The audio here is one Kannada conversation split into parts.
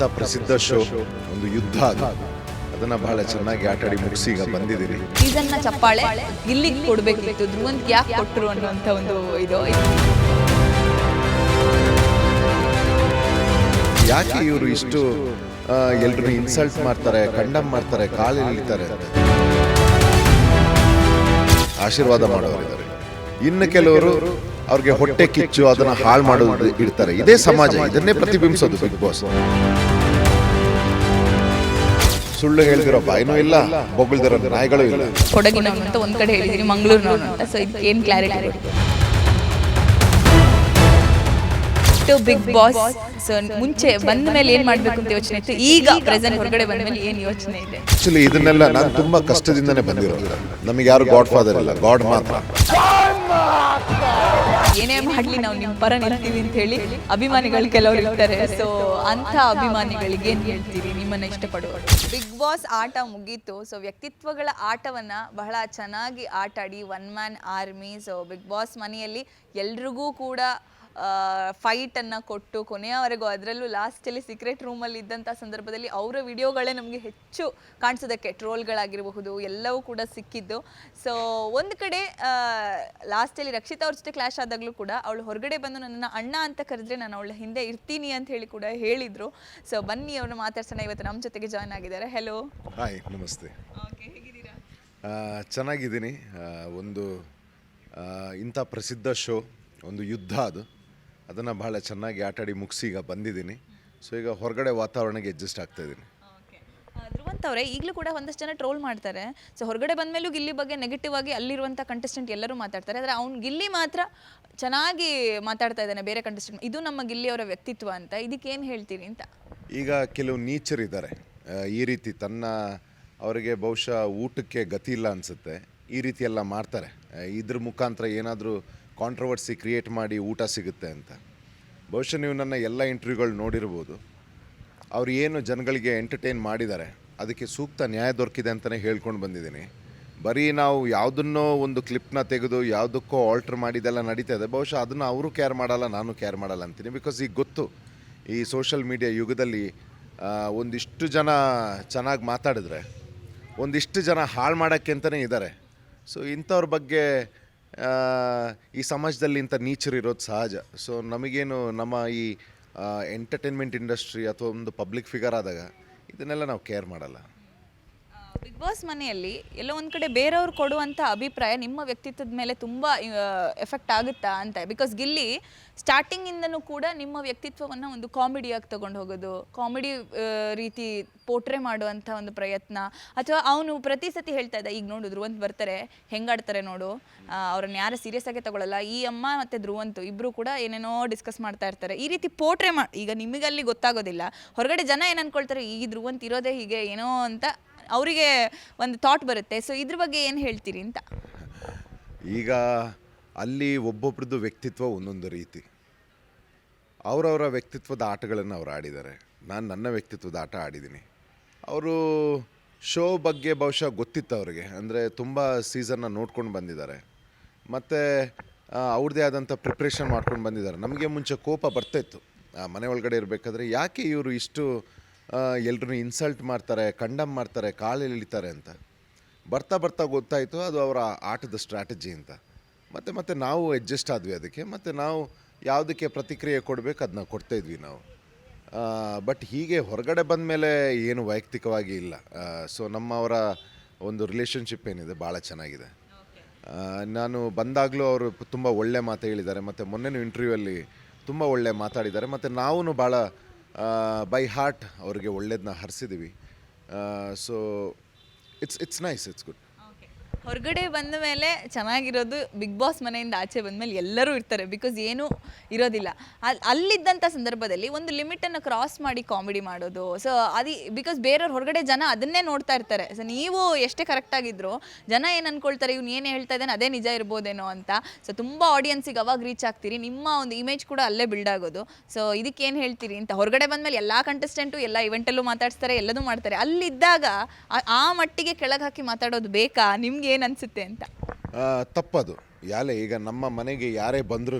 ಇಂಥ ಪ್ರಸಿದ್ಧ ಶೋ ಒಂದು ಯುದ್ಧ ಅದು. ಅದನ್ನು ಬಹಳ ಚೆನ್ನಾಗಿ ಆಟಾಡಿ ಮುಗಿಸಿ ಈಗ ಬಂದಿದ್ದೀರಿ. ಸೀಸನ್ನ ಚಪ್ಪಾಳೆ ಗಿಲ್ಲಿಗೆ ಕೊಡಬೇಕಿತ್ತು, ಧ್ರುವಂತ್ ಯಾಕೆ ಕೊಟ್ಟರು ಅನ್ನುವಂಥ ಒಂದು ಇದು. ಯಾಕೆ ಇವರು ಇಷ್ಟು ಎಲ್ರೂ ಇನ್ಸಲ್ಟ್ ಮಾಡ್ತಾರೆ, ಕಂಡಮ್ ಮಾಡ್ತಾರೆ, ಕಾಲು ಎಳಿತಾರೆ ಅಂತ ಆಶೀರ್ವಾದ ಮಾಡೋರಿದ್ದಾರೆ. ಇನ್ನು ಕೆಲವರು ಅವ್ರಿಗೆ ಹೊಟ್ಟೆ ಕಿಚ್ಚು ಅದನ್ನ ಹಾಳು ಮಾಡೋದು ಇರ್ತಾರೆ. ಇದೇ ಸಮಾಜ, ಇದನ್ನೇ ಪ್ರತಿಬಿಂಬಿಸೋದು ಬಿಗ್ ಬಾಸ್. ಸುಳ್ಳು ಹೇಳಿದಿರೋ ಬಾಯಿನೂ ಇಲ್ಲ, ಬೊಗಳ್ದಿರೋ ನಾಯಿಗಳು ಇಲ್ಲ. ಕೊಡಗಿನವನು ಅಂತ ಒಂದ್ ಕಡೆ ಹೇಳಿದೀನಿ, ಮಂಗಳೂರಿನವನು ಅಂತ. ಸೊ ಇದಕ್ಕೆ ಏನು ಕ್ಲಾರಿಟಿ ಬಿಗ್ ಬಾಸ್? ಸೊ ಮುಂಚೆ ಬಂದ ಮೇಲೆ ಏನ್ ಮಾಡ್ಬೇಕು ಅಂತ ಯೋಚನೆ ಇತ್ತು, ಈಗ ಪ್ರೆಸೆಂಟ್ ಹೊರಗಡೆ ಬಂದ ಮೇಲೆ ಏನ್ ಯೋಚನೆ ಇದೆ? ಆಕ್ಚುಲಿ ಇದನ್ನೆಲ್ಲ ನಾನು ತುಂಬಾ ಕಷ್ಟದಿಂದನೇ ಬಂದಿರೋದು. ನಮಗೆ ಯಾರು ಗಾಡ್ ಫಾದರ್ ಇಲ್ಲ, ಗಾಡ್ ಮಾತ್ರ. ಏನೇ ಮಾಡ್ಲಿ ನಾವು ನಿಮ್ ಪರ ನಿಲ್ತೀವಿ ಅಂತ ಹೇಳಿ ಅಭಿಮಾನಿಗಳು ಕೆಲವರು ಇರ್ತಾರೆ. ಸೊ ಅಂತ ಅಭಿಮಾನಿಗಳಿಗೆ ಏನ್ ಹೇಳ್ತೀರಿ, ನಿಮ್ಮನ್ನ ಇಷ್ಟಪಡುವರು? ಬಿಗ್ ಬಾಸ್ ಆಟ ಮುಗೀತು. ಸೊ ವ್ಯಕ್ತಿತ್ವಗಳ ಆಟವನ್ನ ಬಹಳ ಚೆನ್ನಾಗಿ ಆಟಾಡಿ one man army. So big boss ಮನೆಯಲ್ಲಿ ಎಲ್ರಿಗೂ ಕೂಡ ಫೈಟನ್ನು ಕೊಟ್ಟು ಕೊನೆಯವರೆಗೂ, ಅದರಲ್ಲೂ ಲಾಸ್ಟಲ್ಲಿ ಸೀಕ್ರೆಟ್ ರೂಮಲ್ಲಿ ಇದ್ದಂಥ ಸಂದರ್ಭದಲ್ಲಿ ಅವರ ವಿಡಿಯೋಗಳೇ ನಮಗೆ ಹೆಚ್ಚು ಕಾಣಿಸೋದಕ್ಕೆ, ಟ್ರೋಲ್ಗಳಾಗಿರಬಹುದು ಎಲ್ಲವೂ ಕೂಡ ಸಿಕ್ಕಿದ್ದು. ಸೊ ಒಂದು ಕಡೆ ಲಾಸ್ಟಲ್ಲಿ ರಕ್ಷಿತಾ ಅವ್ರ ಜೊತೆ ಕ್ಲಾಶ್ ಆದಾಗಲೂ ಕೂಡ ಅವಳು ಹೊರಗಡೆ ಬಂದು ನನ್ನ ಅಣ್ಣ ಅಂತ ಕರೆದ್ರೆ ನಾನು ಅವಳ ಹಿಂದೆ ಇರ್ತೀನಿ ಅಂತ ಹೇಳಿ ಕೂಡ ಹೇಳಿದರು. ಸೊ ಬನ್ನಿ ಅವ್ರನ್ನ ಮಾತಾಡ್ಸೋಣ. ಇವತ್ತು ನಮ್ಮ ಜೊತೆಗೆ ಜಾಯ್ನ್ ಆಗಿದ್ದಾರೆ. ಹೆಲೋ. ಹಾಯ್, ನಮಸ್ತೆ. ಓಕೆ, ಹೇಗಿದ್ದೀರಾ? ಚೆನ್ನಾಗಿದ್ದೀನಿ. ಒಂದು ಇಂಥ ಪ್ರಸಿದ್ಧ ಶೋ ಒಂದು ಯುದ್ಧ ಅದು. ಅದನ್ನು ಬಹಳ ಚೆನ್ನಾಗಿ ಆಟಾಡಿ ಮುಗಿಸಿ ಈಗ ಬಂದಿದ್ದೀನಿ. ಸೊ ಈಗ ಹೊರಗಡೆ ವಾತಾವರಣಕ್ಕೆ ಅಡ್ಜಸ್ಟ್ ಆಗ್ತಾ ಇದ್ದೀನಿ. ಧ್ರುವಂತ್ ಅವರೇ, ಈಗಲೂ ಕೂಡ ಒಂದಷ್ಟು ಜನ ಟ್ರೋಲ್ ಮಾಡ್ತಾರೆ. ಸೊ ಹೊರಗಡೆ ಬಂದ ಮೇಲೂ ಗಿಲ್ಲಿ ಬಗ್ಗೆ ನೆಗೆಟಿವ್ ಆಗಿ ಅಲ್ಲಿರುವಂಥ ಕಂಟೆಸ್ಟೆಂಟ್ ಎಲ್ಲರೂ ಮಾತಾಡ್ತಾರೆ. ಆದರೆ ಅವ್ನು ಗಿಲ್ಲಿ ಮಾತ್ರ ಚೆನ್ನಾಗಿ ಮಾತಾಡ್ತಾ ಇದ್ದಾನೆ ಬೇರೆ ಕಂಟೆಸ್ಟೆಂಟ್. ಇದು ನಮ್ಮ ಗಿಲ್ಲಿ ಅವರ ವ್ಯಕ್ತಿತ್ವ ಅಂತ. ಇದಕ್ಕೆ ಏನು ಹೇಳ್ತೀರಿ ಅಂತ? ಈಗ ಕೆಲವು ನೀಚರಿದ್ದಾರೆ, ಈ ರೀತಿ ಅವರಿಗೆ ಬಹುಶಃ ಊಟಕ್ಕೆ ಗತಿ ಇಲ್ಲ ಅನಿಸುತ್ತೆ, ಈ ರೀತಿ ಎಲ್ಲ ಮಾಡ್ತಾರೆ. ಇದ್ರ ಮುಖಾಂತರ ಏನಾದರೂ ಕಾಂಟ್ರವರ್ಸಿ ಕ್ರಿಯೇಟ್ ಮಾಡಿ ಊಟ ಸಿಗುತ್ತೆ ಅಂತ. ಬಹುಶಃ ನೀವು ನನ್ನ ಎಲ್ಲ ಇಂಟರ್ವ್ಯೂಗಳು ನೋಡಿರ್ಬೋದು. ಅವ್ರು ಏನು ಜನಗಳಿಗೆ ಎಂಟರ್ಟೈನ್ ಮಾಡಿದ್ದಾರೆ, ಅದಕ್ಕೆ ಸೂಕ್ತ ನ್ಯಾಯ ದೊರಕಿದೆ ಅಂತಲೇ ಹೇಳ್ಕೊಂಡು ಬಂದಿದ್ದೀನಿ. ಬರೀ ನಾವು ಯಾವುದನ್ನೋ ಒಂದು ಕ್ಲಿಪ್ನ ತೆಗೆದು ಯಾವುದಕ್ಕೋ ಆಲ್ಟ್ರ್ ಮಾಡಿದೆಲ್ಲ ನಡೀತಾ ಇದೆ. ಬಹುಶಃ ಅದನ್ನು ಅವರು ಕೇರ್ ಮಾಡಲ್ಲ, ನಾನು ಕೇರ್ ಮಾಡಲ್ಲ ಅಂತೀನಿ. ಬಿಕಾಸ್ ಈಗ ಗೊತ್ತು, ಈ ಸೋಷಲ್ ಮೀಡಿಯಾ ಯುಗದಲ್ಲಿ ಒಂದಿಷ್ಟು ಜನ ಚೆನ್ನಾಗಿ ಮಾತಾಡಿದ್ರೆ ಒಂದಿಷ್ಟು ಜನ ಹಾಳು ಮಾಡೋಕ್ಕೆ ಅಂತಲೇ ಇದ್ದಾರೆ. ಸೊ ಇಂಥವ್ರ ಬಗ್ಗೆ ಈ ಸಮಾಜದಲ್ಲಿ ಇಂಥ ನೀಚರು ಇರೋದು ಸಹಜ. ಸೊ ನಮಗೇನು, ನಮ್ಮ ಈ ಎಂಟರ್ಟೈನ್ಮೆಂಟ್ ಇಂಡಸ್ಟ್ರಿ ಅಥವಾ ಒಂದು ಪಬ್ಲಿಕ್ ಫಿಗರ್ ಆದಾಗ ಇದನ್ನೆಲ್ಲ ನಾವು ಕೇರ್ ಮಾಡಲ್ಲ. ಬಿಗ್ ಬಾಸ್ ಮನೆಯಲ್ಲಿ ಎಲ್ಲೋ ಒಂದು ಕಡೆ ಬೇರೆಯವ್ರು ಕೊಡುವಂಥ ಅಭಿಪ್ರಾಯ ನಿಮ್ಮ ವ್ಯಕ್ತಿತ್ವದ ಮೇಲೆ ತುಂಬ ಎಫೆಕ್ಟ್ ಆಗುತ್ತಾ ಅಂತ. ಬಿಕಾಸ್ ಗಿಲ್ಲಿ ಸ್ಟಾರ್ಟಿಂಗಿಂದನೂ ಕೂಡ ನಿಮ್ಮ ವ್ಯಕ್ತಿತ್ವವನ್ನು ಒಂದು ಕಾಮಿಡಿಯಾಗಿ ತೊಗೊಂಡು ಹೋಗೋದು, ಕಾಮಿಡಿ ರೀತಿ ಪೋಟ್ರೆ ಮಾಡುವಂಥ ಒಂದು ಪ್ರಯತ್ನ, ಅಥವಾ ಅವನು ಪ್ರತಿ ಸತಿ ಹೇಳ್ತಾ ಇದ್ದ, ಈಗ ನೋಡು ಧ್ರುವಂತ್ ಬರ್ತಾರೆ ಹೆಂಗಾಡ್ತಾರೆ ನೋಡು, ಅವ್ರನ್ನ ಯಾರು ಸೀರಿಯಸ್ ಆಗೇ ತಗೊಳ್ಳಲ್ಲ, ಈ ಅಮ್ಮ ಮತ್ತು ಧ್ರುವಂತ್ ಇಬ್ಬರು ಕೂಡ ಏನೇನೋ ಡಿಸ್ಕಸ್ ಮಾಡ್ತಾ ಇರ್ತಾರೆ. ಈ ರೀತಿ ಪೋಟ್ರೆ ಈಗ ನಿಮಗಲ್ಲಿ ಗೊತ್ತಾಗೋದಿಲ್ಲ, ಹೊರಗಡೆ ಜನ ಏನು ಅಂದ್ಕೊಳ್ತಾರೆ, ಈ ಧ್ರುವಂತ್ ಇರೋದೇ ಹೀಗೆ ಏನೋ ಅಂತ ಅವರಿಗೆ ಒಂದು ಥಾಟ್ ಬರುತ್ತೆ. ಸೊ ಇದ್ರ ಬಗ್ಗೆ ಏನು ಹೇಳ್ತೀರಿ ಅಂತ? ಈಗ ಅಲ್ಲಿ ಒಬ್ಬೊಬ್ರದ್ದು ವ್ಯಕ್ತಿತ್ವ ಒಂದೊಂದು ರೀತಿ, ಅವರವರ ವ್ಯಕ್ತಿತ್ವದ ಆಟಗಳನ್ನು ಅವ್ರು ಆಡಿದ್ದಾರೆ. ನಾನು ನನ್ನ ವ್ಯಕ್ತಿತ್ವದ ಆಟ ಆಡಿದ್ದೀನಿ. ಅವರು ಶೋ ಬಗ್ಗೆ ಬಹುಶಃ ಗೊತ್ತಿತ್ತು ಅವರಿಗೆ, ಅಂದರೆ ತುಂಬ ಸೀಸನ್ನ ನೋಡ್ಕೊಂಡು ಬಂದಿದ್ದಾರೆ, ಮತ್ತು ಅವ್ರದ್ದೇ ಆದಂಥ ಪ್ರಿಪ್ರೇಷನ್ ಮಾಡ್ಕೊಂಡು ಬಂದಿದ್ದಾರೆ. ನಮಗೆ ಮುಂಚೆ ಕೋಪ ಬರ್ತಾಯಿತ್ತು ಮನೆ ಒಳಗಡೆ ಇರಬೇಕಾದ್ರೆ, ಯಾಕೆ ಇವರು ಇಷ್ಟು ಎಲ್ರೂ ಇನ್ಸಲ್ಟ್ ಮಾಡ್ತಾರೆ, ಕಂಡಮ್ ಮಾಡ್ತಾರೆ, ಕಾಲು ಎಳಿತಾರೆ ಅಂತ. ಬರ್ತಾ ಬರ್ತಾ ಗೊತ್ತಾಯಿತು ಅದು ಅವರ ಆಟದ ಸ್ಟ್ರಾಟಜಿ ಅಂತ. ಮತ್ತು ನಾವು ಅಡ್ಜಸ್ಟ್ ಆದ್ವಿ ಅದಕ್ಕೆ, ಮತ್ತು ನಾವು ಯಾವುದಕ್ಕೆ ಪ್ರತಿಕ್ರಿಯೆ ಕೊಡಬೇಕು ಅದನ್ನ ಕೊಡ್ತಾಯಿದ್ವಿ ನಾವು. ಬಟ್ ಹೀಗೆ ಹೊರಗಡೆ ಬಂದ ಮೇಲೆ ಏನು ವೈಯಕ್ತಿಕವಾಗಿ ಇಲ್ಲ. ಸೊ ನಮ್ಮವರ ಒಂದು ರಿಲೇಷನ್ಶಿಪ್ ಏನಿದೆ ಭಾಳ ಚೆನ್ನಾಗಿದೆ. ನಾನು ಬಂದಾಗಲೂ ಅವರು ತುಂಬ ಒಳ್ಳೆ ಮಾತು ಹೇಳಿದ್ದಾರೆ, ಮತ್ತು ಮೊನ್ನೆನೂ ಇಂಟರ್ವ್ಯೂವಲ್ಲಿ ತುಂಬ ಒಳ್ಳೆ ಮಾತಾಡಿದ್ದಾರೆ, ಮತ್ತು ನಾವು ಭಾಳ ಬೈ ಹಾರ್ಟ್ ಅವ್ರಿಗೆ ಒಳ್ಳೇದನ್ನ ಹರಿಸಿದ್ದೀವಿ. So it's nice, it's good. ಹೊರಗಡೆ ಬಂದ ಮೇಲೆ ಚೆನ್ನಾಗಿರೋದು ಬಿಗ್ ಬಾಸ್ ಮನೆಯಿಂದ ಆಚೆ ಬಂದ ಮೇಲೆ ಎಲ್ಲರೂ ಇರ್ತಾರೆ. ಬಿಕಾಸ್ ಏನೂ ಇರೋದಿಲ್ಲ ಅಲ್ಲಿದ್ದಂಥ ಸಂದರ್ಭದಲ್ಲಿ ಒಂದು ಲಿಮಿಟನ್ನು ಕ್ರಾಸ್ ಮಾಡಿ ಕಾಮಿಡಿ ಮಾಡೋದು. ಸೊ ಬಿಕಾಸ್ ಬೇರೆಯವ್ರು ಹೊರಗಡೆ ಜನ ಅದನ್ನೇ ನೋಡ್ತಾ ಇರ್ತಾರೆ. ಸೊ ನೀವು ಎಷ್ಟೇ ಕರೆಕ್ಟಾಗಿದ್ರು ಜನ ಏನು ಅಂದ್ಕೊಳ್ತಾರೆ, ಇವ್ನು ಏನು ಹೇಳ್ತಾ ಇದ್ದಾನೆ ಅದೇ ನಿಜ ಇರ್ಬೋದೇನೋ ಅಂತ. ಸೊ ತುಂಬ ಆಡಿಯನ್ಸಿಗೆ ಅವಾಗ ರೀಚ್ ಆಗ್ತೀರಿ, ನಿಮ್ಮ ಒಂದು ಇಮೇಜ್ ಕೂಡ ಅಲ್ಲೇ ಬಿಲ್ಡ್ ಆಗೋದು. ಸೊ ಇದಕ್ಕೇನು ಹೇಳ್ತೀರಿ ಅಂತ? ಹೊರಗಡೆ ಬಂದಮೇಲೆ ಎಲ್ಲ ಕಂಟೆಸ್ಟೆಂಟು ಎಲ್ಲ ಇವೆಂಟಲ್ಲೂ ಮಾತಾಡ್ತಾರೆ, ಎಲ್ಲದೂ ಮಾಡ್ತಾರೆ. ಅಲ್ಲಿದ್ದಾಗ ಆ ಮಟ್ಟಿಗೆ ಕೆಳಗೆ ಹಾಕಿ ಮಾತಾಡೋದು ಬೇಕಾ? ನಿಮ್ಗೆ ಏನು ಅನಿಸುತ್ತೆ ಅಂತ? ತಪ್ಪದು. ಈಗ ನಮ್ಮ ಮನೆಗೆ ಯಾರೇ ಬಂದ್ರೂ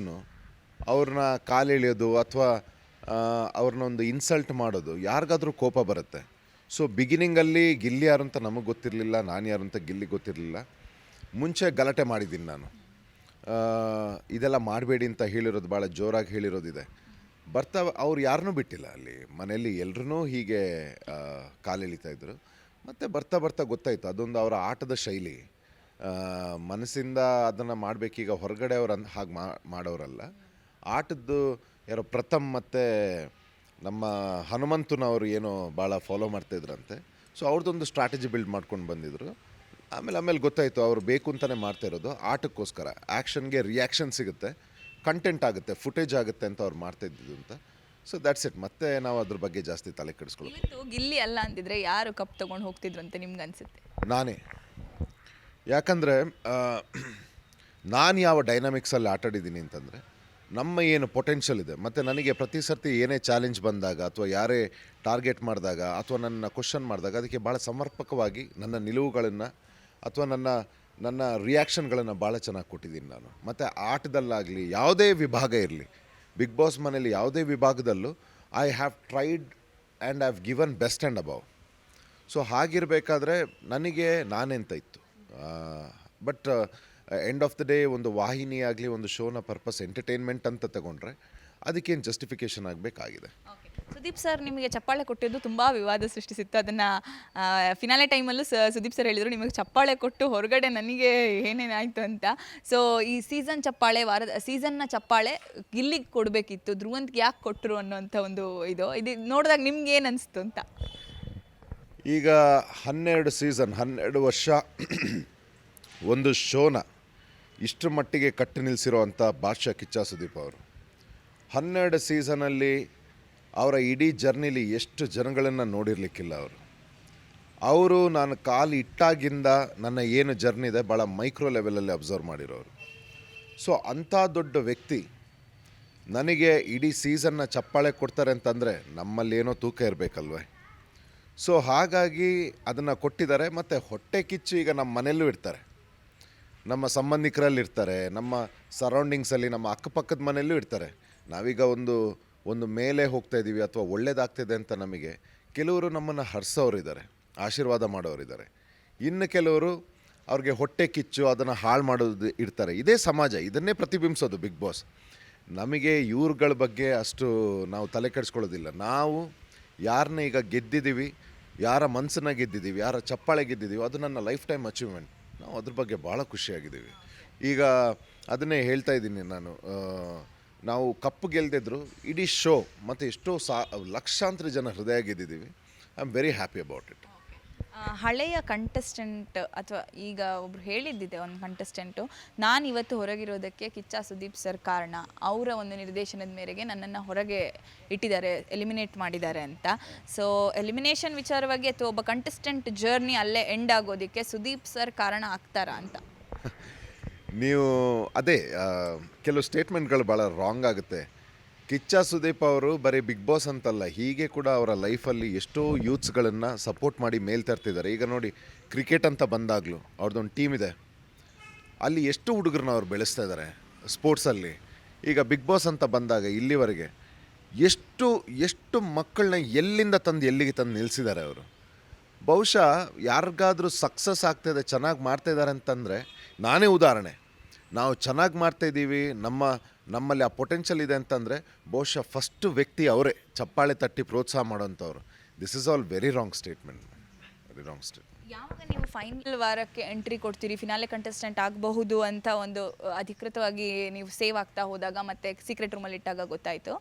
ಅವ್ರನ್ನ ಕಾಲೆಳೆಯೋದು ಅಥವಾ ಅವ್ರನ್ನೊಂದು ಇನ್ಸಲ್ಟ್ ಮಾಡೋದು ಯಾರಿಗಾದ್ರೂ ಕೋಪ ಬರುತ್ತೆ. ಸೊ ಬಿಗಿನಿಂಗಲ್ಲಿ ಗಿಲ್ಲಿ ಯಾರು ಅಂತ ನಮಗೆ ಗೊತ್ತಿರಲಿಲ್ಲ, ನಾನು ಯಾರು ಅಂತ ಗಿಲ್ಲಿ ಗೊತ್ತಿರಲಿಲ್ಲ. ಮುಂಚೆ ಗಲಾಟೆ ಮಾಡಿದ್ದೀನಿ ನಾನು. ಇದೆಲ್ಲ ಮಾಡಬೇಡಿ ಅಂತ ಹೇಳಿರೋದು, ಭಾಳ ಜೋರಾಗಿ ಹೇಳಿರೋದಿದೆ. ಬರ್ತಾ ಅವ್ರು ಯಾರನ್ನೂ ಬಿಟ್ಟಿಲ್ಲ ಅಲ್ಲಿ ಮನೆಯಲ್ಲಿ, ಎಲ್ರೂ ಹೀಗೆ ಕಾಲೆಳಿತಾಯಿದ್ರು. ಮತ್ತು ಬರ್ತಾ ಬರ್ತಾ ಗೊತ್ತಾಯಿತು ಅದೊಂದು ಅವರ ಆಟದ ಶೈಲಿ. ಮನಸ್ಸಿಂದ ಅದನ್ನು ಮಾಡಬೇಕೀಗ, ಹೊರಗಡೆ ಅವ್ರು ಹಾಗೆ ಮಾಡೋರಲ್ಲ. ಆಟದ್ದು ಯಾರೋ ಪ್ರಥಮ್ ಮತ್ತು ನಮ್ಮ ಹನುಮಂತನವರು ಏನೋ ಭಾಳ ಫಾಲೋ ಮಾಡ್ತಾಯಿದ್ರಂತೆ. ಸೊ ಅವ್ರದ್ದೊಂದು ಸ್ಟ್ರಾಟಜಿ ಬಿಲ್ಡ್ ಮಾಡ್ಕೊಂಡು ಬಂದಿದ್ರು. ಆಮೇಲೆ ಗೊತ್ತಾಯಿತು ಅವರು ಬೇಕು ಅಂತಲೇ ಮಾಡ್ತಾ ಇರೋದು ಆಟಕ್ಕೋಸ್ಕರ. ಆ್ಯಕ್ಷನ್ಗೆ ರಿಯಾಕ್ಷನ್ ಸಿಗುತ್ತೆ, ಕಂಟೆಂಟ್ ಆಗುತ್ತೆ, ಫುಟೇಜ್ ಆಗುತ್ತೆ ಅಂತ ಅವ್ರು ಮಾಡ್ತಾಯಿದ್ದು ಅಂತ. So that's it. ಮತ್ತೆ ನಾವು ಅದ್ರ ಬಗ್ಗೆ ಜಾಸ್ತಿ ತಲೆ ಕೆಡಿಸ್ಕೊಳ್ಳೋದು. ಇವತ್ತು ಗಿಲ್ಲಿ ಅಲ್ಲ ಅಂತಿದ್ರೆ ಯಾರು ಕಪ್ ತೊಗೊಂಡು ಹೋಗ್ತಿದ್ರು ಅಂತ ನಿಮ್ಗೆ ಅನಿಸುತ್ತೆ? ನಾನೇ. ಯಾಕಂದರೆ ನಾನು ಯಾವ ಡೈನಾಮಿಕ್ಸಲ್ಲಿ ಆಟಾಡಿದ್ದೀನಿ ಅಂತಂದರೆ, ನಮ್ಮ ಏನು ಪೊಟೆನ್ಷಿಯಲ್ ಇದೆ, ಮತ್ತು ನನಗೆ ಪ್ರತಿ ಸರ್ತಿ ಏನೇ ಚಾಲೆಂಜ್ ಬಂದಾಗ ಅಥವಾ ಯಾರೇ ಟಾರ್ಗೆಟ್ ಮಾಡಿದಾಗ ಅಥವಾ ನನ್ನ ಕ್ವಶನ್ ಮಾಡಿದಾಗ ಅದಕ್ಕೆ ಭಾಳ ಸಮರ್ಪಕವಾಗಿ ನನ್ನ ನಿಲುವುಗಳನ್ನು ಅಥವಾ ನನ್ನ ರಿಯಾಕ್ಷನ್ಗಳನ್ನು ಭಾಳ ಚೆನ್ನಾಗಿ ಕೊಟ್ಟಿದ್ದೀನಿ ನಾನು. ಮತ್ತು ಆಟದಲ್ಲಾಗಲಿ ಯಾವುದೇ ವಿಭಾಗ ಇರಲಿ, ಬಿಗ್ ಬಾಸ್ ಮನೇಲಿ ಯಾವುದೇ ವಿಭಾಗದಲ್ಲೂ I have tried and I have given best and above. So ಹಾಗಿರಬೇಕಾದ್ರೆ ನನಗೆ ನಾನೆಂತ ಇತ್ತು. But end of the day ಒಂದು ವಾಹಿನಿ ಆಗಲಿ ಒಂದು ಶೋನ ಪರ್ಪಸ್ ಎಂಟರ್ಟೈನ್ಮೆಂಟ್ ಅಂತ ತಗೊಂಡ್ರೆ ಅದಕ್ಕೇನು ಜಸ್ಟಿಫಿಕೇಷನ್ ಆಗಬೇಕಾಗಿದೆ. ಸುದೀಪ್ ಸರ್ ನಿಮಗೆ ಚಪ್ಪಾಳೆ ಕೊಟ್ಟಿದ್ದು ತುಂಬ ವಿವಾದ ಸೃಷ್ಟಿಸಿತ್ತು. ಅದನ್ನು ಫಿನಾಲೆ ಟೈಮಲ್ಲೂ ಸುದೀಪ್ ಸರ್ ಹೇಳಿದರು, ನಿಮಗೆ ಚಪ್ಪಾಳೆ ಕೊಟ್ಟು ಹೊರಗಡೆ ನನಗೆ ಏನೇನಾಯಿತು ಅಂತ. ಸೊ ಈ ಸೀಸನ್ನ ಚಪ್ಪಾಳೆ ಗಿಲ್ಲಿಗೆ ಕೊಡಬೇಕಿತ್ತು, ಧ್ರುವಂತ್ಗೆ ಯಾಕೆ ಕೊಟ್ಟರು ಅನ್ನೋಂಥ ಒಂದು ಇದು ನೋಡಿದಾಗ ನಿಮ್ಗೆ ಏನು ಅನಿಸ್ತು ಅಂತ? ಈಗ 12 ಸೀಸನ್ 12 ವರ್ಷ ಒಂದು ಶೋನ ಇಷ್ಟರ ಮಟ್ಟಿಗೆ ಕಟ್ಟಿ ನಿಲ್ಲಿಸಿರೋವಂಥ ಬಾದ್ಶಾ ಕಿಚ್ಚ ಸುದೀಪ್ ಅವರು 12 ಸೀಸನಲ್ಲಿ ಅವರ ಇಡೀ ಜರ್ನಿಲಿ ಎಷ್ಟು ಜನಗಳನ್ನು ನೋಡಿರಲಿಕ್ಕಿಲ್ಲ. ಅವರು ನಾನು ಕಾಲು ಇಟ್ಟಾಗಿಂದ ನನ್ನ ಏನು ಜರ್ನಿ ಇದೆ ಭಾಳ ಮೈಕ್ರೋ ಲೆವೆಲಲ್ಲಿ ಅಬ್ಸರ್ವ್ ಮಾಡಿರೋರು. ಸೊ ಅಂಥ ದೊಡ್ಡ ವ್ಯಕ್ತಿ ನನಗೆ ಇಡೀ ಸೀಸನ್ನ ಚಪ್ಪಾಳೆ ಕೊಡ್ತಾರೆ ಅಂತಂದರೆ ನಮ್ಮಲ್ಲೇನೋ ತೂಕ ಇರಬೇಕಲ್ವೇ. ಸೊ ಹಾಗಾಗಿ ಅದನ್ನು ಕೊಟ್ಟಿದ್ದಾರೆ. ಮತ್ತು ಹೊಟ್ಟೆ ಕಿಚ್ಚು ಈಗ ನಮ್ಮ ಮನೆಯಲ್ಲೂ ಇರ್ತಾರೆ, ನಮ್ಮ ಸಂಬಂಧಿಕರಲ್ಲಿರ್ತಾರೆ, ನಮ್ಮ ಸರೌಂಡಿಂಗ್ಸಲ್ಲಿ ನಮ್ಮ ಅಕ್ಕಪಕ್ಕದ ಮನೆಯಲ್ಲೂ ಇರ್ತಾರೆ. ನಾವೀಗ ಒಂದು ಮೇಲೆ ಹೋಗ್ತಾ ಇದ್ದೀವಿ ಅಥವಾ ಒಳ್ಳೇದಾಗ್ತಿದೆ ಅಂತ ನಮಗೆ ಕೆಲವರು ನಮ್ಮನ್ನು ಹರಿಸೋರಿದ್ದಾರೆ, ಆಶೀರ್ವಾದ ಮಾಡೋರಿದ್ದಾರೆ. ಇನ್ನು ಕೆಲವರು ಅವ್ರಿಗೆ ಹೊಟ್ಟೆ ಕಿಚ್ಚು ಅದನ್ನು ಹಾಳು ಮಾಡೋದು ಇರ್ತಾರೆ. ಇದೇ ಸಮಾಜ, ಇದನ್ನೇ ಪ್ರತಿಬಿಂಬಿಸೋದು ಬಿಗ್ ಬಾಸ್. ನಮಗೆ ಇವ್ರುಗಳ ಬಗ್ಗೆ ಅಷ್ಟು ನಾವು ತಲೆ ಕೆಡಿಸ್ಕೊಳ್ಳೋದಿಲ್ಲ. ನಾವು ಯಾರನ್ನ ಈಗ ಗೆದ್ದಿದ್ದೀವಿ, ಯಾರ ಮನಸ್ಸನ್ನ ಗೆದ್ದಿದ್ದೀವಿ, ಯಾರ ಚಪ್ಪಾಳೆ ಗೆದ್ದಿದ್ದೀವಿ, ಅದು ನನ್ನ ಲೈಫ್ ಟೈಮ್ ಅಚೀವ್ಮೆಂಟ್. ನಾವು ಅದ್ರ ಬಗ್ಗೆ ಭಾಳ ಖುಷಿಯಾಗಿದ್ದೀವಿ. ಈಗ ಅದನ್ನೇ ಹೇಳ್ತಾ ಇದ್ದೀನಿ ನಾನು. ನಾವು ಕಪ್ಪು ಗೆಲ್ದಿದ್ರು ಇಡೀ ಶೋ ಮತ್ತು ಎಷ್ಟೋ ಲಕ್ಷಾಂತರ ಜನ ಹೃದಯ ಗೆದ್ದಿದ್ದೀವಿ. I am very happy about it. ಹಳೆಯ ಕಂಟೆಸ್ಟೆಂಟ್ ಅಥವಾ ಈಗ ಒಬ್ರು ಹೇಳಿದ್ದಿದೆ, ಒಂದು ಕಂಟೆಸ್ಟೆಂಟು, ನಾನು ಇವತ್ತು ಹೊರಗಿರೋದಕ್ಕೆ ಕಿಚ್ಚ ಸುದೀಪ್ ಸರ್ ಕಾರಣ, ಅವರ ಒಂದು ನಿರ್ದೇಶನದ ಮೇರೆಗೆ ನನ್ನನ್ನು ಹೊರಗೆ ಇಟ್ಟಿದ್ದಾರೆ, ಎಲಿಮಿನೇಟ್ ಮಾಡಿದ್ದಾರೆ ಅಂತ. ಸೊ ಎಲಿಮಿನೇಷನ್ ವಿಚಾರವಾಗಿ ಅಥವಾ ಒಬ್ಬ ಕಂಟೆಸ್ಟೆಂಟ್ ಜರ್ನಿ ಅಲ್ಲೇ ಎಂಡ್ ಆಗೋದಕ್ಕೆ ಸುದೀಪ್ ಸರ್ ಕಾರಣ ಆಗ್ತಾರಾ ಅಂತ? ನೀವು ಅದೇ ಕೆಲವು ಸ್ಟೇಟ್ಮೆಂಟ್ಗಳು ಭಾಳ ರಾಂಗ್ ಆಗುತ್ತೆ. ಕಿಚ್ಚ ಸುದೀಪ್ ಅವರು ಬರೀ ಬಿಗ್ ಬಾಸ್ ಅಂತಲ್ಲ, ಹೀಗೆ ಕೂಡ ಅವರ ಲೈಫಲ್ಲಿ ಎಷ್ಟೋ ಯೂತ್ಸ್ಗಳನ್ನು ಸಪೋರ್ಟ್ ಮಾಡಿ ಮೇಲ್ ತರ್ತಿದ್ದಾರೆ. ಈಗ ನೋಡಿ, ಕ್ರಿಕೆಟ್ ಅಂತ ಬಂದಾಗಲೂ ಅವ್ರದ್ದೊಂದು ಟೀಮ್ ಇದೆ, ಅಲ್ಲಿ ಎಷ್ಟು ಹುಡುಗರನ್ನ ಅವ್ರು ಬೆಳೆಸ್ತಾ ಇದ್ದಾರೆ ಸ್ಪೋರ್ಟ್ಸಲ್ಲಿ. ಈಗ ಬಿಗ್ ಬಾಸ್ ಅಂತ ಬಂದಾಗ ಇಲ್ಲಿವರೆಗೆ ಎಷ್ಟು ಮಕ್ಕಳನ್ನ ಎಲ್ಲಿಗೆ ತಂದು ನಿಲ್ಲಿಸಿದ್ದಾರೆ ಅವರು. ಬಹುಶಃ ಯಾರಿಗಾದ್ರೂ ಸಕ್ಸಸ್ ಆಗ್ತಾಯಿದೆ, ಚೆನ್ನಾಗಿ ಮಾಡ್ತಾಯಿದ್ದಾರೆ ಅಂತಂದರೆ ನಾನೇ ಉದಾಹರಣೆ. ನಾವು ಚೆನ್ನಾಗಿ ಮಾಡ್ತಾಯಿದ್ದೀವಿ, ನಮ್ಮಲ್ಲಿ ಆ ಪೊಟೆನ್ಷಿಯಲ್ ಇದೆ ಅಂತಂದರೆ ಬಹುಶಃ ಫಸ್ಟ್ ವ್ಯಕ್ತಿ ಅವರೇ ಚಪ್ಪಾಳೆ ತಟ್ಟಿ ಪ್ರೋತ್ಸಾಹ ಮಾಡೋಂಥವ್ರು. This is all very wrong statement. ಯಾವಾಗ ನೀವು ಫೈನಲ್ ವಾರಕ್ಕೆ ಎಂಟ್ರಿ ಕೊಡ್ತೀರಿ, ಫಿನಾಲೆ ಕಂಟೆಸ್ಟೆಂಟ್ ಆಗಬಹುದು ಅಂತ ಒಂದು ಅಧಿಕೃತವಾಗಿ ನೀವು ಸೇವ್ ಆಗ್ತಾ ಹೋದಾಗ ಮತ್ತು ಸೀಕ್ರೆಟ್ ರೂಮಲ್ಲಿ ಇಟ್ಟಾಗ ಗೊತ್ತಾಯಿತು,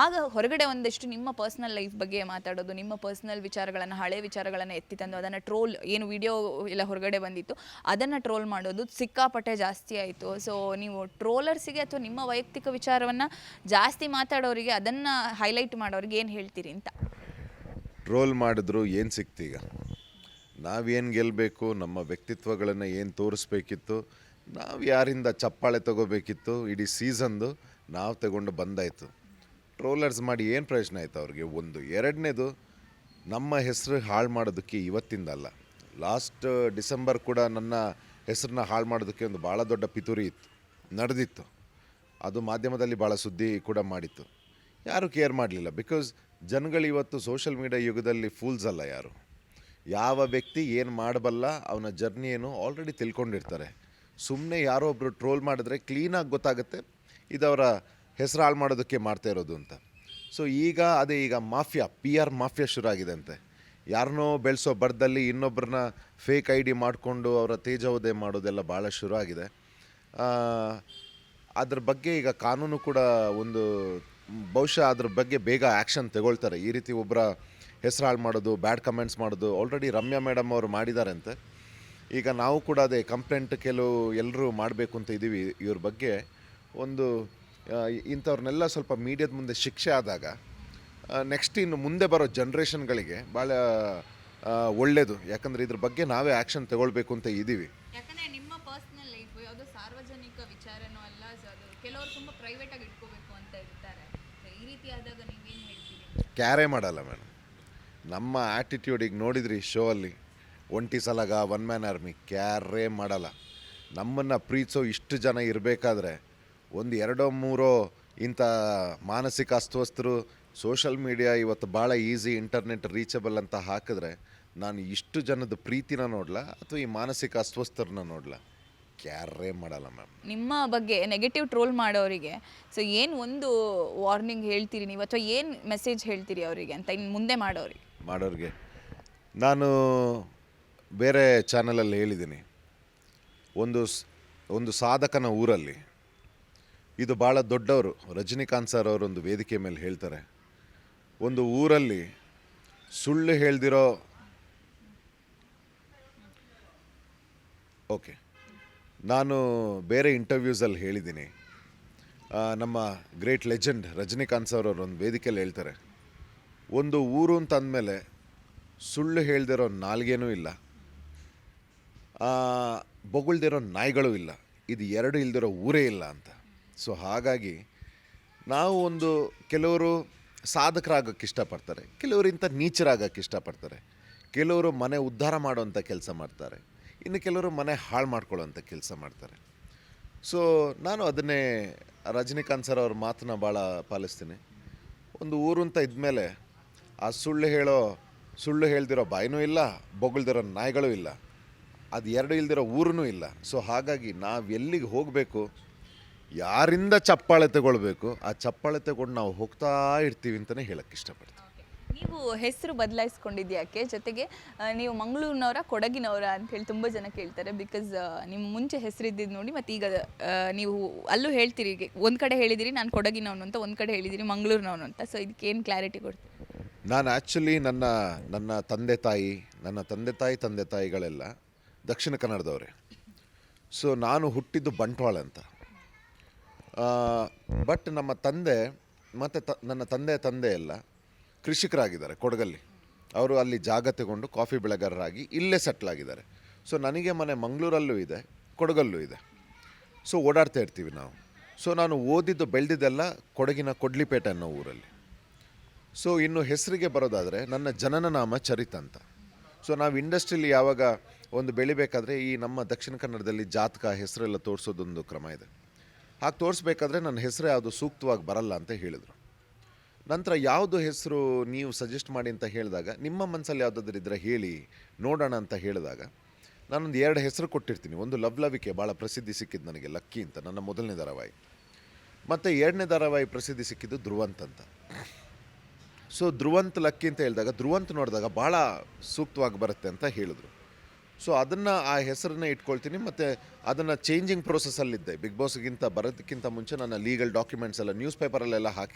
ಆಗ ಹೊರಗಡೆ ಒಂದಷ್ಟು ನಿಮ್ಮ ಪರ್ಸ್ನಲ್ ಲೈಫ್ ಬಗ್ಗೆ ಮಾತಾಡೋದು, ನಿಮ್ಮ ಪರ್ಸ್ನಲ್ ವಿಚಾರಗಳನ್ನು, ಹಳೆ ವಿಚಾರಗಳನ್ನು ಎತ್ತಿ ತಂದು ಅದನ್ನು ಟ್ರೋಲ್, ಏನು ವಿಡಿಯೋ ಎಲ್ಲ ಹೊರಗಡೆ ಬಂದಿತ್ತು ಅದನ್ನು ಟ್ರೋಲ್ ಮಾಡೋದು ಸಿಕ್ಕಾಪಟ್ಟೆ ಜಾಸ್ತಿ ಆಯಿತು. ಸೊ ನೀವು ಟ್ರೋಲರ್ಸಿಗೆ ಅಥವಾ ನಿಮ್ಮ ವೈಯಕ್ತಿಕ ವಿಚಾರವನ್ನು ಜಾಸ್ತಿ ಮಾತಾಡೋರಿಗೆ, ಅದನ್ನು ಹೈಲೈಟ್ ಮಾಡೋರಿಗೆ ಏನು ಹೇಳ್ತೀರಿ ಅಂತ? ಟ್ರೋಲ್ ಮಾಡಿದ್ರು ಏನು ಸಿಕ್ತೀಗ? ನಾವೇನು ಗೆಲ್ಲಬೇಕು, ನಮ್ಮ ವ್ಯಕ್ತಿತ್ವಗಳನ್ನು ಏನು ತೋರಿಸ್ಬೇಕಿತ್ತು, ನಾವು ಯಾರಿಂದ ಚಪ್ಪಾಳೆ ತಗೋಬೇಕಿತ್ತು, ಇಡೀ ಸೀಸನ್ದು ನಾವು ತಗೊಂಡು ಬಂದಾಯಿತು. ಟ್ರೋಲರ್ಸ್ ಮಾಡಿ ಏನು ಪ್ರಯೋಜನ ಆಯಿತು ಅವ್ರಿಗೆ? ಒಂದು. ಎರಡನೇದು, ನಮ್ಮ ಹೆಸರು ಹಾಳು ಮಾಡೋದಕ್ಕೆ ಇವತ್ತಿಂದಲ್ಲ, ಲಾಸ್ಟ್ ಡಿಸೆಂಬರ್ ಕೂಡ ನನ್ನ ಹೆಸರನ್ನ ಹಾಳು ಮಾಡೋದಕ್ಕೆ ಒಂದು ಭಾಳ ದೊಡ್ಡ ಪಿತೂರಿ ನಡೆದಿತ್ತು. ಅದು ಮಾಧ್ಯಮದಲ್ಲಿ ಭಾಳ ಸುದ್ದಿ ಕೂಡ ಮಾಡಿತ್ತು. ಯಾರೂ ಕೇರ್ ಮಾಡಲಿಲ್ಲ. ಬಿಕಾಸ್ ಜನಗಳು ಇವತ್ತು ಸೋಷಿಯಲ್ ಮೀಡಿಯಾ ಯುಗದಲ್ಲಿ ಫೂಲ್ಸ್ ಅಲ್ಲ ಯಾರು. ಯಾವ ವ್ಯಕ್ತಿ ಏನು ಮಾಡಬಲ್ಲ, ಅವನ ಜರ್ನಿ ಏನು ಆಲ್ರೆಡಿ ತಿಳ್ಕೊಂಡಿರ್ತಾರೆ. ಸುಮ್ಮನೆ ಯಾರೋ ಒಬ್ಬರು ಟ್ರೋಲ್ ಮಾಡಿದ್ರೆ ಕ್ಲೀನಾಗಿ ಗೊತ್ತಾಗುತ್ತೆ ಇದವರ ಹೆಸರು ಹಾಳು ಮಾಡೋದಕ್ಕೆ ಮಾಡ್ತಾ ಇರೋದು ಅಂತ. ಸೊ ಈಗ ಮಾಫಿಯಾ, PR ಮಾಫಿಯಾ ಶುರು ಆಗಿದೆ ಅಂತೆ. ಯಾರನ್ನೋ ಬೆಳೆಸೋ ಬರದಲ್ಲಿ ಇನ್ನೊಬ್ಬರನ್ನ ಫೇಕ್ ID ಮಾಡಿಕೊಂಡು ಅವರ ತೇಜೋವಧೆ ಮಾಡೋದೆಲ್ಲ ಭಾಳ ಶುರು ಆಗಿದೆ. ಅದ್ರ ಬಗ್ಗೆ ಈಗ ಕಾನೂನು ಕೂಡ ಒಂದು ಬಹುಶಃ ಅದ್ರ ಬಗ್ಗೆ ಬೇಗ ಆ್ಯಕ್ಷನ್ ತಗೊಳ್ತಾರೆ. ಈ ರೀತಿ ಒಬ್ಬರ ಹೆಸರು ಹಾಳು ಮಾಡೋದು, ಬ್ಯಾಡ್ ಕಮೆಂಟ್ಸ್ ಮಾಡೋದು ಆಲ್ರೆಡಿ ರಮ್ಯಾ ಮೇಡಮ್ ಅವರು ಮಾಡಿದಾರಂತೆ. ಈಗ ನಾವು ಕೂಡ ಅದೇ ಕಂಪ್ಲೇಂಟ್ ಎಲ್ಲರೂ ಮಾಡಬೇಕು ಅಂತ ಇದ್ದೀವಿ. ಇವ್ರ ಬಗ್ಗೆ ಒಂದು ಇಂಥವ್ರನ್ನೆಲ್ಲ ಸ್ವಲ್ಪ ಮೀಡಿಯಾದ ಮುಂದೆ ಶಿಕ್ಷೆ ಆದಾಗ ನೆಕ್ಸ್ಟ್ ಇನ್ನು ಮುಂದೆ ಬರೋ ಜನ್ರೇಷನ್ಗಳಿಗೆ ಭಾಳ ಒಳ್ಳೆಯದು. ಯಾಕಂದರೆ ಇದ್ರ ಬಗ್ಗೆ ನಾವೇ ಆ್ಯಕ್ಷನ್ ತಗೊಳ್ಬೇಕು ಅಂತ ಇದ್ದೀವಿ. ಯಾಕಂದ್ರೆ ನಿಮ್ಮ ಪರ್ಸನಲ್ ಲೈಫ್ ಯಾವುದೋ ಸಾರ್ವಜನಿಕ ವಿಚಾರನೂ ಅಲ್ಲ, ಅದು ಕೆಲವರು ತುಂಬ ಪ್ರೈವೇಟ್ ಆಗಿ ಇಟ್ಕೋಬೇಕು ಅಂತ ಇರ್ತಾರೆ. ಈ ರೀತಿ ಆದಾಗ ನೀವೇನು ಹೇಳ್ತೀರಿ? ಕ್ಯಾರೇ ಮಾಡಲ್ಲ ಮೇಡಮ್. ನಮ್ಮ ಆ್ಯಟಿಟ್ಯೂಡಿಗೆ ನೋಡಿದ್ರಿ ಶೋ ಅಲ್ಲಿ, ಒಂಟಿ ಸಲಗ, ಒನ್ ಮ್ಯಾನ್ ಆರ್ಮಿ, ಕ್ಯಾರೇ ಮಾಡಲ್ಲ. ನಮ್ಮನ್ನು ಪ್ರೀತಿಸೋ ಇಷ್ಟು ಜನ ಇರಬೇಕಾದ್ರೆ ಒಂದು 2-3 ಇಂಥ ಮಾನಸಿಕ ಅಸ್ವಸ್ಥರು ಸೋಷಲ್ ಮೀಡಿಯಾ ಇವತ್ತು ಭಾಳ ಈಸಿ, ಇಂಟರ್ನೆಟ್ ರೀಚಬಲ್ ಅಂತ ಹಾಕಿದ್ರೆ ನಾನು ಇಷ್ಟು ಜನದ ಪ್ರೀತಿನ ನೋಡಲ್ಲ ಅಥವಾ ಈ ಮಾನಸಿಕ ಅಸ್ವಸ್ಥರನ್ನ ನೋಡಲ್ಲ. ಕ್ಯಾರೇ ಮಾಡಲ್ಲ ಮ್ಯಾಮ್. ನಿಮ್ಮ ಬಗ್ಗೆ ನೆಗೆಟಿವ್ ಟ್ರೋಲ್ ಮಾಡೋರಿಗೆ ಸೊ ಏನು ಒಂದು ವಾರ್ನಿಂಗ್ ಹೇಳ್ತೀರಿ ನೀವು, ಅಥವಾ ಏನು ಮೆಸೇಜ್ ಹೇಳ್ತೀರಿ ಅವರಿಗೆ ಅಂತ ಇನ್ನು ಮುಂದೆ ಮಾಡೋರಿಗೆ? ನಾನು ಬೇರೆ ಚಾನಲಲ್ಲಿ ಹೇಳಿದ್ದೀನಿ, ಒಂದು ಸಾಧಕನ ಊರಲ್ಲಿ, ಇದು ಭಾಳ ದೊಡ್ಡವರು, ರಜನಿಕಾಂತ್ ಸರ್ ಅವರೊಂದು ವೇದಿಕೆ ಮೇಲೆ ಹೇಳ್ತಾರೆ, ಒಂದು ಊರಲ್ಲಿ ಸುಳ್ಳು ಹೇಳ್ದಿರೋ ಓಕೆ ನಾನು ಬೇರೆ ಇಂಟರ್ವ್ಯೂಸಲ್ಲಿ ಹೇಳಿದ್ದೀನಿ. ನಮ್ಮ ಗ್ರೇಟ್ ಲೆಜೆಂಡ್ ರಜನಿಕಾಂತ್ ಸರ್ ಅವರು ಒಂದು ವೇದಿಕೆಯಲ್ಲಿ ಹೇಳ್ತಾರೆ, ಒಂದು ಊರು ಅಂತ ಅಂದಮೇಲೆ ಸುಳ್ಳು ಹೇಳ್ದಿರೋ ನಾಲ್ಗೇನೂ ಇಲ್ಲ, ಬೊಗಳ್ದಿರೋ ನಾಯಿಗಳು ಇಲ್ಲ, ಇದು ಎರಡು ಇಲ್ದಿರೋ ಊರೇ ಇಲ್ಲ ಅಂತ. ಸೊ ಹಾಗಾಗಿ ನಾವು ಕೆಲವರು ಸಾಧಕರಾಗೋಕ್ಕೆ ಇಷ್ಟಪಡ್ತಾರೆ, ಕೆಲವರಿಂತ ನೀಚರಾಗೋಕ್ಕೆ ಇಷ್ಟಪಡ್ತಾರೆ, ಕೆಲವರು ಮನೆ ಉದ್ಧಾರ ಮಾಡೋವಂಥ ಕೆಲಸ ಮಾಡ್ತಾರೆ, ಇನ್ನು ಕೆಲವರು ಮನೆ ಹಾಳು ಮಾಡ್ಕೊಳ್ಳೋವಂಥ ಕೆಲಸ ಮಾಡ್ತಾರೆ. ಸೊ ನಾನು ಅದನ್ನೇ ರಜನಿಕಾಂತ್ ಸರ್ ಅವ್ರ ಮಾತನ್ನ ಭಾಳ ಪಾಲಿಸ್ತೀನಿ. ಒಂದು ಊರು ಅಂತ ಇದ್ಮೇಲೆ ಆ ಸುಳ್ಳು ಹೇಳ್ದಿರೋ ಬಾಯಿನೂ ಇಲ್ಲ, ಬೊಗಳ್ದಿರೋ ನಾಯಿಗಳು ಇಲ್ಲ, ಅದು ಎರಡು ಇಲ್ದಿರೋ ಊರೂ ಇಲ್ಲ. ಸೊ ಹಾಗಾಗಿ ನಾವು ಎಲ್ಲಿಗೆ ಹೋಗಬೇಕು, ಯಾರಿಂದ ಚಪ್ಪಾಳೆ ತಗೊಳ್ಬೇಕು, ಆ ಚಪ್ಪಾಳೆ ತಗೊಂಡು ನಾವು ಹೋಗ್ತಾ ಇರ್ತೀವಿ ಅಂತಲೇ ಹೇಳೋಕ್ಕೆ ಇಷ್ಟಪಡ್ತೀನಿ. ನೀವು ಹೆಸರು ಬದಲಾಯಿಸ್ಕೊಂಡಿದ್ಯಾಕೆ? ಜೊತೆಗೆ ನೀವು ಮಂಗಳೂರಿನವರ, ಕೊಡಗಿನವರ ಅಂತ ಹೇಳಿ ತುಂಬ ಜನ ಕೇಳ್ತಾರೆ. ಬಿಕಾಸ್ ನಿಮ್ಮ ಮುಂಚೆ ಹೆಸರಿದ್ದಿದ್ದು ನೋಡಿ, ಮತ್ತು ಈಗ ನೀವು ಅಲ್ಲೂ ಹೇಳ್ತೀರಿ, ಒಂದು ಕಡೆ ಹೇಳಿದಿರಿ ನಾನು ಕೊಡಗಿನವನು ಅಂತ, ಒಂದು ಕಡೆ ಹೇಳಿದಿರಿ ಮಂಗಳೂರಿನವನು ಅಂತ. ಸೊ ಇದಕ್ಕೆ ಏನು ಕ್ಲಾರಿಟಿ ಕೊಡ್ತೀವಿ? ನಾನು ಆ್ಯಕ್ಚುಲಿ ನನ್ನ ತಂದೆ ತಾಯಿಗಳೆಲ್ಲ ದಕ್ಷಿಣ ಕನ್ನಡದವರೇ. ಸೊ ನಾನು ಹುಟ್ಟಿದ್ದು ಬಂಟ್ವಾಳ ಅಂತ. ಬಟ್ ನಮ್ಮ ತಂದೆ ಮತ್ತು ನನ್ನ ತಂದೆ ಎಲ್ಲ ಕೃಷಿಕರಾಗಿದ್ದಾರೆ ಕೊಡಗಲ್ಲಿ. ಅವರು ಅಲ್ಲಿ ಜಾಗ ತಗೊಂಡು ಕಾಫಿ ಬೆಳೆಗಾರರಾಗಿ ಇಲ್ಲೇ ಸೆಟ್ಲಾಗಿದ್ದಾರೆ. ಸೊ ನನಗೆ ಮನೆ ಮಂಗಳೂರಲ್ಲೂ ಇದೆ, ಕೊಡಗಲ್ಲೂ ಇದೆ. ಸೊ ಓಡಾಡ್ತಾ ಇರ್ತೀವಿ ನಾವು. ಸೊ ನಾನು ಓದಿದ್ದು ಬೆಳೆದಿದ್ದೆಲ್ಲ ಕೊಡಗಿನ ಕೊಡ್ಲಿಪೇಟೆ ಅನ್ನೋ ಊರಲ್ಲಿ. ಸೊ ಇನ್ನು ಹೆಸರಿಗೆ ಬರೋದಾದರೆ ನನ್ನ ಜನನ ನಾಮ ಚರಿತ್ ಅಂತ. ಸೊ ನಾವು ಇಂಡಸ್ಟ್ರಿಯಲ್ಲಿ ಯಾವಾಗ ಒಂದು ಬೆಳಿಬೇಕಾದ್ರೆ ಈ ನಮ್ಮ ದಕ್ಷಿಣ ಕನ್ನಡದಲ್ಲಿ ಜಾತಕ ಹೆಸರೆಲ್ಲ ತೋರಿಸೋದೊಂದು ಕ್ರಮ ಇದೆ. ಹಾಗೆ ತೋರಿಸ್ಬೇಕಾದ್ರೆ ನನ್ನ ಹೆಸರು ಯಾವುದು ಸೂಕ್ತವಾಗಿ ಬರಲ್ಲ ಅಂತ ಹೇಳಿದರು. ನಂತರ ಯಾವುದು ಹೆಸರು ನೀವು ಸಜೆಸ್ಟ್ ಮಾಡಿ ಅಂತ ಹೇಳಿದಾಗ, ನಿಮ್ಮ ಮನಸ್ಸಲ್ಲಿ ಯಾವುದಾದ್ರೂ ಇದ್ದರೆ ಹೇಳಿ ನೋಡೋಣ ಅಂತ ಹೇಳಿದಾಗ, ನಾನೊಂದು 2 ಹೆಸರು ಕೊಟ್ಟಿರ್ತೀನಿ. ಒಂದು ಲವ್ಲವಿಕೆ, ಭಾಳ ಪ್ರಸಿದ್ಧಿ ಸಿಕ್ಕಿದ್ದು ನನಗೆ, ಲಕ್ಕಿ ಅಂತ ನನ್ನ ಮೊದಲನೇ ಧಾರಾವಾಹಿ. ಮತ್ತು 2ನೇ ಧಾರಾವಾಹಿ ಪ್ರಸಿದ್ಧಿ ಸಿಕ್ಕಿದ್ದು ಧ್ರುವಂತ್ ಅಂತ. ಸೊ ಧ್ರುವಂತ್ ಲಕ್ಕಿ ಅಂತ ಹೇಳಿದಾಗ ಧ್ರುವಂತ್ ನೋಡಿದಾಗ ಭಾಳ ಸೂಕ್ತವಾಗಿ ಬರುತ್ತೆ ಅಂತ ಹೇಳಿದ್ರು. ಸೊ ಅದನ್ನು ಆ ಹೆಸರನ್ನೇ ಇಟ್ಕೊಳ್ತೀನಿ. ಮತ್ತು ಅದನ್ನು ಚೇಂಜಿಂಗ್ ಪ್ರೋಸೆಸ್ಸಲ್ಲಿದ್ದೆ. ಬಿಗ್ ಬಾಸ್ಗಿಂತ ಬರೋದಕ್ಕಿಂತ ಮುಂಚೆ ನನ್ನ ಲೀಗಲ್ ಡಾಕ್ಯುಮೆಂಟ್ಸ್ ಎಲ್ಲ ನ್ಯೂಸ್ ಪೇಪರಲ್ಲೆಲ್ಲ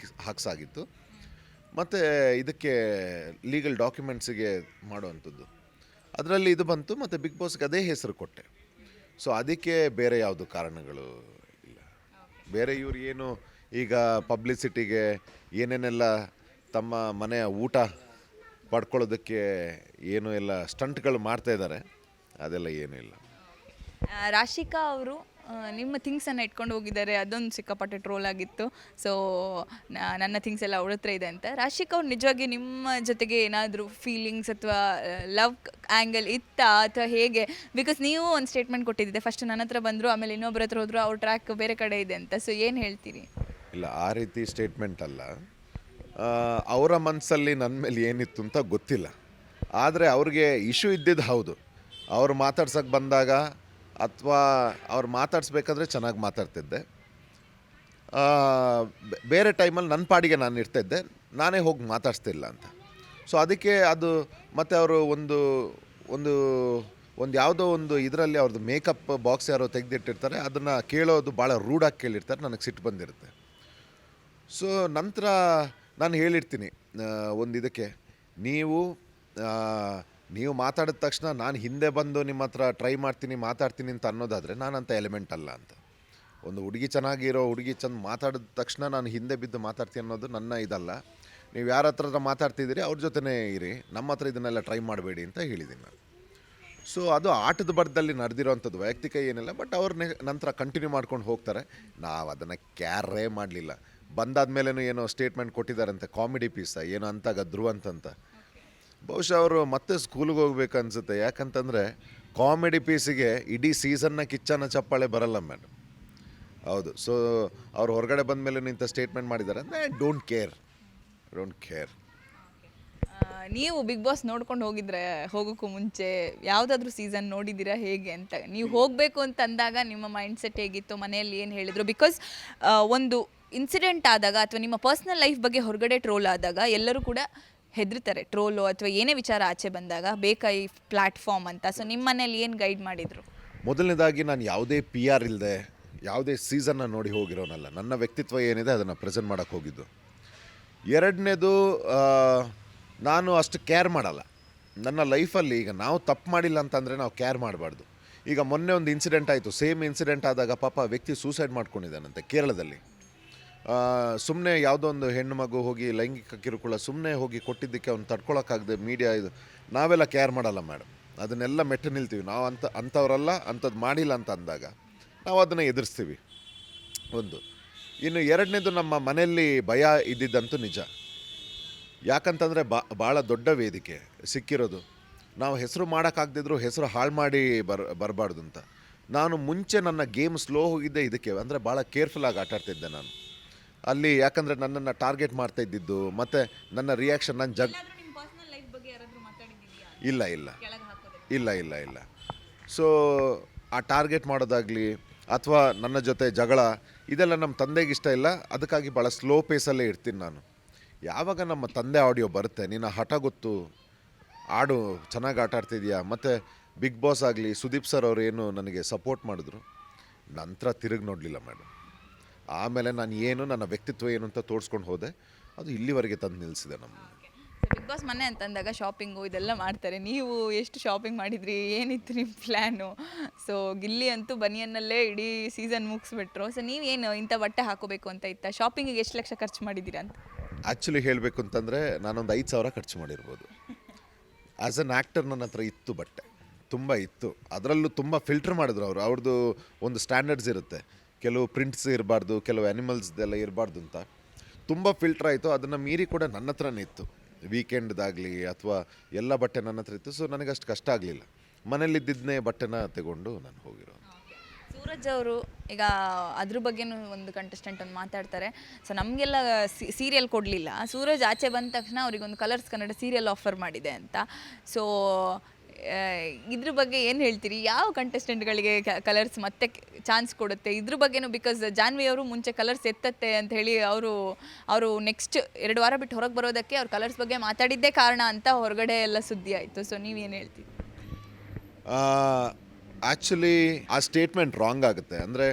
ಹಾಕ್ಸಾಗಿತ್ತು. ಮತ್ತು ಇದಕ್ಕೆ ಲೀಗಲ್ ಡಾಕ್ಯುಮೆಂಟ್ಸಿಗೆ ಮಾಡೋವಂಥದ್ದು ಅದರಲ್ಲಿ ಇದು ಬಂತು. ಮತ್ತು ಬಿಗ್ ಬಾಸ್ಗೆ ಅದೇ ಹೆಸರು ಕೊಟ್ಟೆ. ಸೊ ಅದಕ್ಕೆ ಬೇರೆ ಯಾವುದು ಕಾರಣಗಳು ಇಲ್ಲ. ಬೇರೆ ಇವ್ರು ಏನು ಈಗ ಪಬ್ಲಿಸಿಟಿಗೆ ಏನೇನೆಲ್ಲ ತಮ್ಮ ಮನೆಯ ಊಟ ಪಡ್ಕೊಳ್ಳೋದಕ್ಕೆ ಏನು ಎಲ್ಲ ಸ್ಟಂಟ್ಗಳು ಮಾಡ್ತಾಯಿದ್ದಾರೆ, ಅದೆಲ್ಲ ಏನೂ ಇಲ್ಲ. ರಾಶಿಕಾ ಅವರು ನಿಮ್ಮ ಥಿಂಗ್ಸನ್ನು ಇಟ್ಕೊಂಡು ಹೋಗಿದ್ದಾರೆ, ಅದೊಂದು ಸಿಕ್ಕಾಪಟ್ಟೆ ಟ್ರೋಲ್ ಆಗಿತ್ತು. ಸೊ ನನ್ನ ಥಿಂಗ್ಸ್ ಎಲ್ಲ ಅವ್ರ ಹತ್ರ ಇದೆ ಅಂತ. ರಾಶಿಕಾ ಅವ್ರು ನಿಜವಾಗಿ ನಿಮ್ಮ ಜೊತೆಗೆ ಏನಾದರೂ ಫೀಲಿಂಗ್ಸ್ ಅಥವಾ ಲವ್ ಆ್ಯಂಗಲ್ ಇತ್ತಾ ಅಥವಾ ಹೇಗೆ? ಬಿಕಾಸ್ ನೀವು ಒಂದು ಸ್ಟೇಟ್ಮೆಂಟ್ ಕೊಟ್ಟಿದ್ದೆ, ಫಸ್ಟ್ ನನ್ನ ಹತ್ರ ಬಂದರು, ಆಮೇಲೆ ಇನ್ನೊಬ್ಬರ ಹತ್ರ ಹೋದರು, ಅವ್ರ ಟ್ರ್ಯಾಕ್ ಬೇರೆ ಕಡೆ ಇದೆ ಅಂತ. ಸೊ ಏನು ಹೇಳ್ತೀರಿ? ಇಲ್ಲ, ಆ ರೀತಿ ಸ್ಟೇಟ್ಮೆಂಟ್ ಅಲ್ಲ. ಅವರ ಮನಸ್ಸಲ್ಲಿ ನನ್ನ ಮೇಲೆ ಏನಿತ್ತು ಅಂತ ಗೊತ್ತಿಲ್ಲ. ಆದರೆ ಅವ್ರಿಗೆ ಇಶ್ಯೂ ಇದ್ದಿದ್ದು ಹೌದು. ಅವ್ರು ಮಾತಾಡ್ಸೋಕ್ಕೆ ಬಂದಾಗ ಅಥವಾ ಅವ್ರು ಮಾತಾಡಿಸ್ಬೇಕಾದ್ರೆ ಚೆನ್ನಾಗಿ ಮಾತಾಡ್ತಿದ್ದೆ. ಬೇರೆ ಟೈಮಲ್ಲಿ ನನ್ನ ಪಾಡಿಗೆ ನಾನು ಇರ್ತಿದ್ದೆ, ನಾನೇ ಹೋಗಿ ಮಾತಾಡಿಸ್ತಿಲ್ಲ ಅಂತ. ಸೊ ಅದಕ್ಕೆ ಅದು ಮತ್ತು ಅವರು ಒಂದು ಒಂದು ಒಂದು ಯಾವುದೋ ಒಂದು ಇದರಲ್ಲಿ ಅವ್ರದ್ದು ಮೇಕಪ್ ಬಾಕ್ಸ್ ಯಾರೋ ತೆಗೆದಿಟ್ಟಿರ್ತಾರೆ, ಅದನ್ನು ಕೇಳೋದು ಭಾಳ ರೂಢಾಗಿ ಕೇಳಿರ್ತಾರೆ, ನನಗೆ ಸಿಟ್ಟು ಬಂದಿರುತ್ತೆ. ಸೊ ನಂತರ ನಾನು ಹೇಳಿರ್ತೀನಿ ಒಂದು ಇದಕ್ಕೆ, ನೀವು ಮಾತಾಡಿದ ತಕ್ಷಣ ನಾನು ಹಿಂದೆ ಬಂದು ನಿಮ್ಮ ಹತ್ರ ಟ್ರೈ ಮಾಡ್ತೀನಿ ಮಾತಾಡ್ತೀನಿ ಅಂತ ಅನ್ನೋದಾದರೆ ನಾನಂತ ಎಲಿಮೆಂಟ್ ಅಲ್ಲ ಅಂತ. ಒಂದು ಹುಡುಗಿ ಚೆನ್ನಾಗಿರೋ ಹುಡುಗಿ ಚಂದ ಮಾತಾಡಿದ ತಕ್ಷಣ ನಾನು ಹಿಂದೆ ಬಿದ್ದು ಮಾತಾಡ್ತೀನಿ ಅನ್ನೋದು ನನ್ನ ಇದಲ್ಲ. ನೀವು ಯಾರ ಹತ್ರ ಮಾತಾಡ್ತಿದ್ದೀರಿ ಅವ್ರ ಜೊತೆನೇ ಇರಿ, ನಮ್ಮ ಹತ್ರ ಇದನ್ನೆಲ್ಲ ಟ್ರೈ ಮಾಡಬೇಡಿ ಅಂತ ಹೇಳಿದ್ದೀನಿ ನಾನು. ಸೊ ಅದು ಆಟದ ಬರದಲ್ಲಿ ನಡೆದಿರೋವಂಥದ್ದು, ವೈಯಕ್ತಿಕ ಏನಿಲ್ಲ. ಬಟ್ ಅವ್ರ ನಂತರ ಕಂಟಿನ್ಯೂ ಮಾಡ್ಕೊಂಡು ಹೋಗ್ತಾರೆ. ನಾವು ಅದನ್ನು ಕ್ಯಾರೇ ಮಾಡಲಿಲ್ಲ. ಬಂದಾದ್ಮೇಲೆ ಏನೋ ಸ್ಟೇಟ್ಮೆಂಟ್ ಕೊಟ್ಟಿದ್ದಾರಂತೆ, ಕಾಮಿಡಿ ಪೀಸ ಏನೋ ಅಂತಾಗ ಧ್ರುವ ಅಂತಂತ. ಬಹುಶಃ ಅವರು ಮತ್ತೆ ಸ್ಕೂಲಿಗೆ ಹೋಗ್ಬೇಕು ಅನಿಸುತ್ತೆ. ಯಾಕಂತಂದರೆ ಕಾಮಿಡಿ ಪೀಸಿಗೆ ಇಡೀ ಸೀಸನ್ನ ಕಿಚ್ಚನ ಚಪ್ಪಾಳೆ ಬರಲ್ಲ ಮೇಡಮ್. ಹೌದು. ಸೊ ಅವ್ರು ಹೊರಗಡೆ ಬಂದ ಮೇಲೆ ಇಂಥ ಸ್ಟೇಟ್ಮೆಂಟ್ ಮಾಡಿದ್ದಾರೆ ಅಂದರೆ ಡೋಂಟ್ ಕೇರ್. ನೀವು ಬಿಗ್ ಬಾಸ್ ನೋಡ್ಕೊಂಡು ಹೋಗೋಕ್ಕೂ ಮುಂಚೆ ಯಾವುದಾದ್ರೂ ಸೀಸನ್ ನೋಡಿದ್ದೀರಾ ಹೇಗೆ ಅಂತ? ನೀವು ಹೋಗಬೇಕು ಅಂತ ಅಂದಾಗ ನಿಮ್ಮ ಮೈಂಡ್ ಸೆಟ್ ಹೇಗಿತ್ತು, ಮನೆಯಲ್ಲಿ ಏನು ಹೇಳಿದರು? ಬಿಕಾಸ್ ಒಂದು ಇನ್ಸಿಡೆಂಟ್ ಆದಾಗ ಅಥವಾ ನಿಮ್ಮ ಪರ್ಸ್ನಲ್ ಲೈಫ್ ಬಗ್ಗೆ ಹೊರಗಡೆ ಟ್ರೋಲ್ ಆದಾಗ ಎಲ್ಲರೂ ಕೂಡ ಹೆದರ್ತಾರೆ, ಟ್ರೋಲು ಅಥವಾ ಏನೇ ವಿಚಾರ ಆಚೆ ಬಂದಾಗ ಬೇಕಾ ಈ ಪ್ಲ್ಯಾಟ್ಫಾರ್ಮ್ ಅಂತ. ಸೊ ನಿಮ್ಮ ಮನೇಲಿ ಏನು ಗೈಡ್ ಮಾಡಿದರು? ಮೊದಲನೇದಾಗಿ ನಾನು ಯಾವುದೇ PR ಇಲ್ಲದೆ ಯಾವುದೇ ಸೀಸನ್ನ ನೋಡಿ ಹೋಗಿರೋನಲ್ಲ. ನನ್ನ ವ್ಯಕ್ತಿತ್ವ ಏನಿದೆ ಅದನ್ನು ಪ್ರೆಸೆಂಟ್ ಮಾಡೋಕ್ಕೆ ಹೋಗಿದ್ದು. ಎರಡನೇದು, ನಾನು ಅಷ್ಟು ಕೇರ್ ಮಾಡಲ್ಲ ನನ್ನ ಲೈಫಲ್ಲಿ. ಈಗ ನಾವು ತಪ್ಪು ಮಾಡಿಲ್ಲ ಅಂತಂದರೆ ನಾವು ಕೇರ್ ಮಾಡಬಾರ್ದು. ಈಗ ಮೊನ್ನೆ ಒಂದು ಇನ್ಸಿಡೆಂಟ್ ಆಯಿತು, ಸೇಮ್ ಇನ್ಸಿಡೆಂಟ್ ಆದಾಗ ಪಾಪ ವ್ಯಕ್ತಿ ಸೂಸೈಡ್ ಮಾಡ್ಕೊಂಡಿದ್ದಾನಂತೆ ಕೇರಳದಲ್ಲಿ. ಸುಮ್ಮನೆ ಯಾವುದೋ ಒಂದು ಹೆಣ್ಣು ಮಗು ಹೋಗಿ ಲೈಂಗಿಕ ಕಿರುಕುಳ ಸುಮ್ಮನೆ ಹೋಗಿ ಕೊಟ್ಟಿದ್ದಕ್ಕೆ ಅವ್ನು ತಡ್ಕೊಳಕ್ಕಾಗದೆ ಮೀಡಿಯಾ ಇದು ನಾವೆಲ್ಲ ಕೇರ್ ಮಾಡಲ್ಲ ಮೇಡಮ್. ಅದನ್ನೆಲ್ಲ ಮೆಟ್ಟು ನಿಲ್ತೀವಿ ನಾವು. ಅಂಥವ್ರಲ್ಲ, ಅಂಥದ್ದು ಮಾಡಿಲ್ಲ ಅಂತ ಅಂದಾಗ ನಾವು ಅದನ್ನು ಎದುರಿಸ್ತೀವಿ. ಒಂದು. ಇನ್ನು ಎರಡನೇದು, ನಮ್ಮ ಮನೆಯಲ್ಲಿ ಭಯ ಇದ್ದಿದ್ದಂತೂ ನಿಜ. ಯಾಕಂತಂದರೆ ಭಾಳ ದೊಡ್ಡ ವೇದಿಕೆ ಸಿಕ್ಕಿರೋದು. ನಾವು ಹೆಸರು ಮಾಡೋಕ್ಕಾಗದಿದ್ರು ಹೆಸರು ಹಾಳು ಮಾಡಿ ಬರಬಾರ್ದು ಅಂತ. ನಾನು ಮುಂಚೆ ನನ್ನ ಗೇಮ್ ಸ್ಲೋ ಹೋಗಿದ್ದೆ ಇದಕ್ಕೆ, ಅಂದರೆ ಭಾಳ ಕೇರ್ಫುಲ್ಲಾಗಿ ಆಟಾಡ್ತಿದ್ದೆ ನಾನು ಅಲ್ಲಿ. ಯಾಕಂದರೆ ನನ್ನನ್ನು ಟಾರ್ಗೆಟ್ ಮಾಡ್ತಾ ಇದ್ದಿದ್ದು ಮತ್ತು ನನ್ನ ರಿಯಾಕ್ಷನ್ ನಾನು ಇಲ್ಲ. ಸೊ ಆ ಟಾರ್ಗೆಟ್ ಮಾಡೋದಾಗಲಿ ಅಥವಾ ನನ್ನ ಜೊತೆ ಜಗಳ ಇದೆಲ್ಲ ನಮ್ಮ ತಂದೆಗೆ ಇಷ್ಟ ಇಲ್ಲ. ಅದಕ್ಕಾಗಿ ಭಾಳ ಸ್ಲೋ ಪೇಸಲ್ಲೇ ಇರ್ತೀನಿ ನಾನು. ಯಾವಾಗ ನಮ್ಮ ತಂದೆ ಆಡಿಯೋ ಬರುತ್ತೆ, ನಿನ್ನ ಹಠ ಗೊತ್ತು, ಆಡು ಚೆನ್ನಾಗಿ ಆಟ ಆಡ್ತಿದ್ಯಾ, ಮತ್ತು ಬಿಗ್ ಬಾಸ್ ಆಗಲಿ ಸುದೀಪ್ ಸರ್ ಅವರು ಏನು ನನಗೆ ಸಪೋರ್ಟ್ ಮಾಡಿದ್ರು, ನಂತರ ತಿರುಗಿ ನೋಡಲಿಲ್ಲ ಮೇಡಮ್. ಆಮೇಲೆ ನಾನು ನನ್ನ ವ್ಯಕ್ತಿತ್ವ ಏನು ಅಂತ ತೋರಿಸ್ಕೊಂಡು ಹೋದೆ. ಅದು ಇಲ್ಲಿವರೆಗೆ ತಂದು ನಿಲ್ಲಿಸಿದೆ ನಮ್ಮ. ಬಿಗ್ ಬಾಸ್ ಮನೆ ಅಂತಂದಾಗ ಶಾಪಿಂಗು ಇದೆಲ್ಲ ಮಾಡ್ತಾರೆ. ನೀವು ಎಷ್ಟು ಶಾಪಿಂಗ್ ಮಾಡಿದ್ರಿ, ಏನಿತ್ತು ನಿಮ್ಮ ಪ್ಲ್ಯಾನು? ಸೊ ಗಿಲ್ಲಿ ಅಂತೂ ಬನಿಯನ್ನಲ್ಲೇ ಇಡೀ ಸೀಸನ್ ಮುಗಿಸ್ಬಿಟ್ರು. ಸೊ ನೀವೇನು ಇಂಥ ಬಟ್ಟೆ ಹಾಕೋಬೇಕು ಅಂತ ಇತ್ತ? ಶಾಪಿಂಗಿಗೆ ಎಷ್ಟು ಲಕ್ಷ ಖರ್ಚು ಮಾಡಿದ್ದೀರಾ ಅಂತ? ಆ್ಯಕ್ಚುಲಿ ಹೇಳಬೇಕು ಅಂತಂದರೆ ನಾನೊಂದು 5,000 ಖರ್ಚು ಮಾಡಿರ್ಬೋದು. ಆ್ಯಸ್ ಅನ್ ಆ್ಯಕ್ಟರ್ ನನ್ನ ಹತ್ರ ಇತ್ತು, ಬಟ್ಟೆ ತುಂಬ ಇತ್ತು. ಅದರಲ್ಲೂ ತುಂಬ ಫಿಲ್ಟರ್ ಮಾಡಿದ್ರು ಅವರು. ಅವ್ರದ್ದು ಒಂದು ಸ್ಟ್ಯಾಂಡರ್ಡ್ಸ್ ಇರುತ್ತೆ, ಕೆಲವು ಪ್ರಿಂಟ್ಸ್ ಇರಬಾರ್ದು, ಕೆಲವು ಆ್ಯನಿಮಲ್ಸ್ದೆಲ್ಲ ಇರಬಾರ್ದು ಅಂತ ತುಂಬ ಫಿಲ್ಟರ್ ಆಯಿತು. ಅದನ್ನು ಮೀರಿ ಕೂಡ ನನ್ನ ಹತ್ರನೇ ಇತ್ತು. ವೀಕೆಂಡ್ದಾಗಲಿ ಅಥವಾ ಎಲ್ಲ ಬಟ್ಟೆ ನನ್ನ ಹತ್ರ ಇತ್ತು. ಸೊ ನನಗಷ್ಟು ಕಷ್ಟ ಆಗಲಿಲ್ಲ. ಮನೇಲಿದ್ದಿದ್ದನ್ನೇ ಬಟ್ಟೆನ ತಗೊಂಡು ನಾನು ಹೋಗಿರೋದು. ಸೂರಜ್ ಅವರು ಈಗ ಅದ್ರ ಬಗ್ಗೆನೂ ಒಂದು ಕಂಟೆಸ್ಟೆಂಟ್ ಒಂದು ಮಾತಾಡ್ತಾರೆ. ಸೊ ನಮಗೆಲ್ಲ ಸೀರಿಯಲ್ ಕೊಡಲಿಲ್ಲ, ಸೂರಜ್ ಆಚೆ ಬಂದ ತಕ್ಷಣ ಅವ್ರಿಗೊಂದು ಕಲರ್ಸ್ ಕನ್ನಡ ಸೀರಿಯಲ್ ಆಫರ್ ಮಾಡಿದೆ ಅಂತ. ಸೊ ಇದ್ರ ಬಗ್ಗೆ ಏನು ಹೇಳ್ತೀರಿ? ಯಾವ ಕಂಟೆಸ್ಟೆಂಟ್ಗಳಿಗೆ ಕಲರ್ಸ್ ಮತ್ತೆ ಚಾನ್ಸ್ ಕೊಡುತ್ತೆ ಇದ್ರ ಬಗ್ಗೆನೂ? ಬಿಕಾಸ್ ಜಾನ್ವಿ ಅವರು ಮುಂಚೆ ಕಲರ್ಸ್ ಎತ್ತತ್ತೆ ಅಂತ ಹೇಳಿ ಅವರು ನೆಕ್ಸ್ಟ್ 2 ವಾರ ಬಿಟ್ಟು ಹೊರಗೆ ಬರೋದಕ್ಕೆ ಅವ್ರು ಕಲರ್ಸ್ ಬಗ್ಗೆ ಮಾತಾಡಿದ್ದೇ ಕಾರಣ ಅಂತ ಹೊರಗಡೆ ಎಲ್ಲ ಸುದ್ದಿ ಆಯಿತು. ಸೊ ನೀವೇನು ಹೇಳ್ತೀರಿ? ಆ್ಯಕ್ಚುಲಿ ಆ ಸ್ಟೇಟ್ಮೆಂಟ್ ರಾಂಗ್ ಆಗುತ್ತೆ. ಅಂದರೆ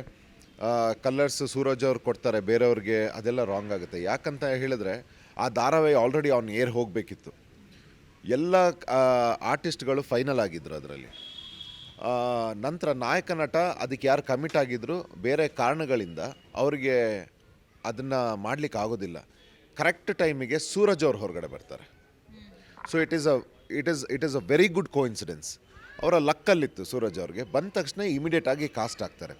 ಕಲರ್ಸ್ ಸೂರಜ್ ಅವ್ರು ಕೊಡ್ತಾರೆ ಬೇರೆಯವ್ರಿಗೆ, ಅದೆಲ್ಲ ರಾಂಗ್ ಆಗುತ್ತೆ. ಯಾಕಂತ ಹೇಳಿದ್ರೆ ಆ ಧಾರಾವಾಹಿ ಆಲ್ರೆಡಿ ಆನ್ ಏರ್ ಹೋಗಬೇಕಿತ್ತು. ಎಲ್ಲ ಆರ್ಟಿಸ್ಟ್ಗಳು ಫೈನಲ್ ಆಗಿದ್ದರು ಅದರಲ್ಲಿ. ನಂತರ ನಾಯಕ ನಟ ಅದಕ್ಕೆ ಯಾರು ಕಮಿಟ್ ಆಗಿದ್ರು ಬೇರೆ ಕಾರಣಗಳಿಂದ ಅವರಿಗೆ ಅದನ್ನು ಮಾಡಲಿಕ್ಕೆ ಆಗೋದಿಲ್ಲ. ಕರೆಕ್ಟ್ ಟೈಮಿಗೆ ಸೂರಜ್ ಅವ್ರು ಹೊರಗಡೆ ಬರ್ತಾರೆ. So it is a very good coincidence. ಅವರ ಲಕ್ಕಲ್ಲಿತ್ತು ಸೂರಜ್ ಅವ್ರಿಗೆ. ಬಂದ ತಕ್ಷಣ ಇಮಿಡಿಯೇಟಾಗಿ ಕಾಸ್ಟ್ ಆಗ್ತಾರೆ,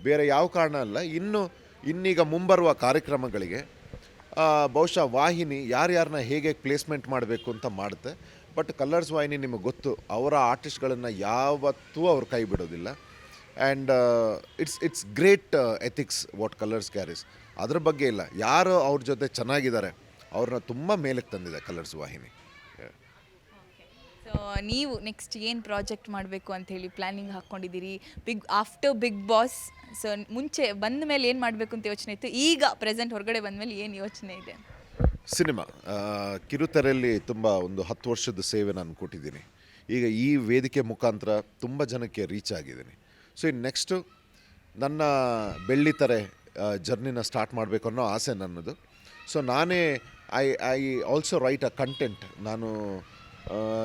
ಬೇರೆ ಯಾವ ಕಾರಣ ಅಲ್ಲ. ಇನ್ನೀಗ ಮುಂಬರುವ ಕಾರ್ಯಕ್ರಮಗಳಿಗೆ ಬಹುಶಃ ವಾಹಿನಿ ಯಾರ್ಯಾರನ್ನ ಹೇಗೆ ಪ್ಲೇಸ್ಮೆಂಟ್ ಮಾಡಬೇಕು ಅಂತ ಮಾಡುತ್ತೆ. ಬಟ್ ಕಲರ್ಸ್ ವಾಹಿನಿ ನಿಮಗೆ ಗೊತ್ತು, ಅವರ ಆರ್ಟಿಸ್ಟ್ಗಳನ್ನು ಯಾವತ್ತೂ ಅವ್ರು ಕೈ ಬಿಡೋದಿಲ್ಲ. And it's great ethics what colours carries. ಅದ್ರ ಬಗ್ಗೆ ಇಲ್ಲ, ಯಾರು ಅವ್ರ ಜೊತೆ ಚೆನ್ನಾಗಿದ್ದಾರೆ ಅವ್ರನ್ನ ತುಂಬ ಮೇಲಕ್ಕೆ ತಂದಿದೆ ಕಲರ್ಸ್ ವಾಹಿನಿ. ಸೊ ನೀವು ನೆಕ್ಸ್ಟ್ ಏನು ಪ್ರಾಜೆಕ್ಟ್ ಮಾಡಬೇಕು ಅಂತ ಹೇಳಿ ಪ್ಲ್ಯಾನಿಂಗ್ ಹಾಕ್ಕೊಂಡಿದ್ದೀರಿ? ಆಫ್ಟರ್ ಬಿಗ್ ಬಾಸ್, ಸೊ ಮುಂಚೆ ಬಂದ ಮೇಲೆ ಏನು ಮಾಡಬೇಕು ಅಂತ ಯೋಚನೆ ಇತ್ತು, ಈಗ ಪ್ರೆಸೆಂಟ್ ಹೊರಗಡೆ ಬಂದ ಮೇಲೆ ಏನು ಯೋಚನೆ ಇದೆ? ಸಿನಿಮಾ ಕಿರುತೆರೆಯಲ್ಲಿ ತುಂಬ ಒಂದು 10 ವರ್ಷದ ಸೇವೆ ನಾನು ಕೊಟ್ಟಿದ್ದೀನಿ. ಈಗ ಈ ವೇದಿಕೆ ಮುಖಾಂತರ ತುಂಬ ಜನಕ್ಕೆ ರೀಚ್ ಆಗಿದ್ದೀನಿ. ಸೊ ಇನ್ನು ನೆಕ್ಸ್ಟು ನನ್ನ ಬೆಳ್ಳಿತೆರೆ ಜರ್ನಿನ ಸ್ಟಾರ್ಟ್ ಮಾಡಬೇಕು ಅನ್ನೋ ಆಸೆ ನನ್ನದು. ಸೊ ನಾನೇ I also write a content.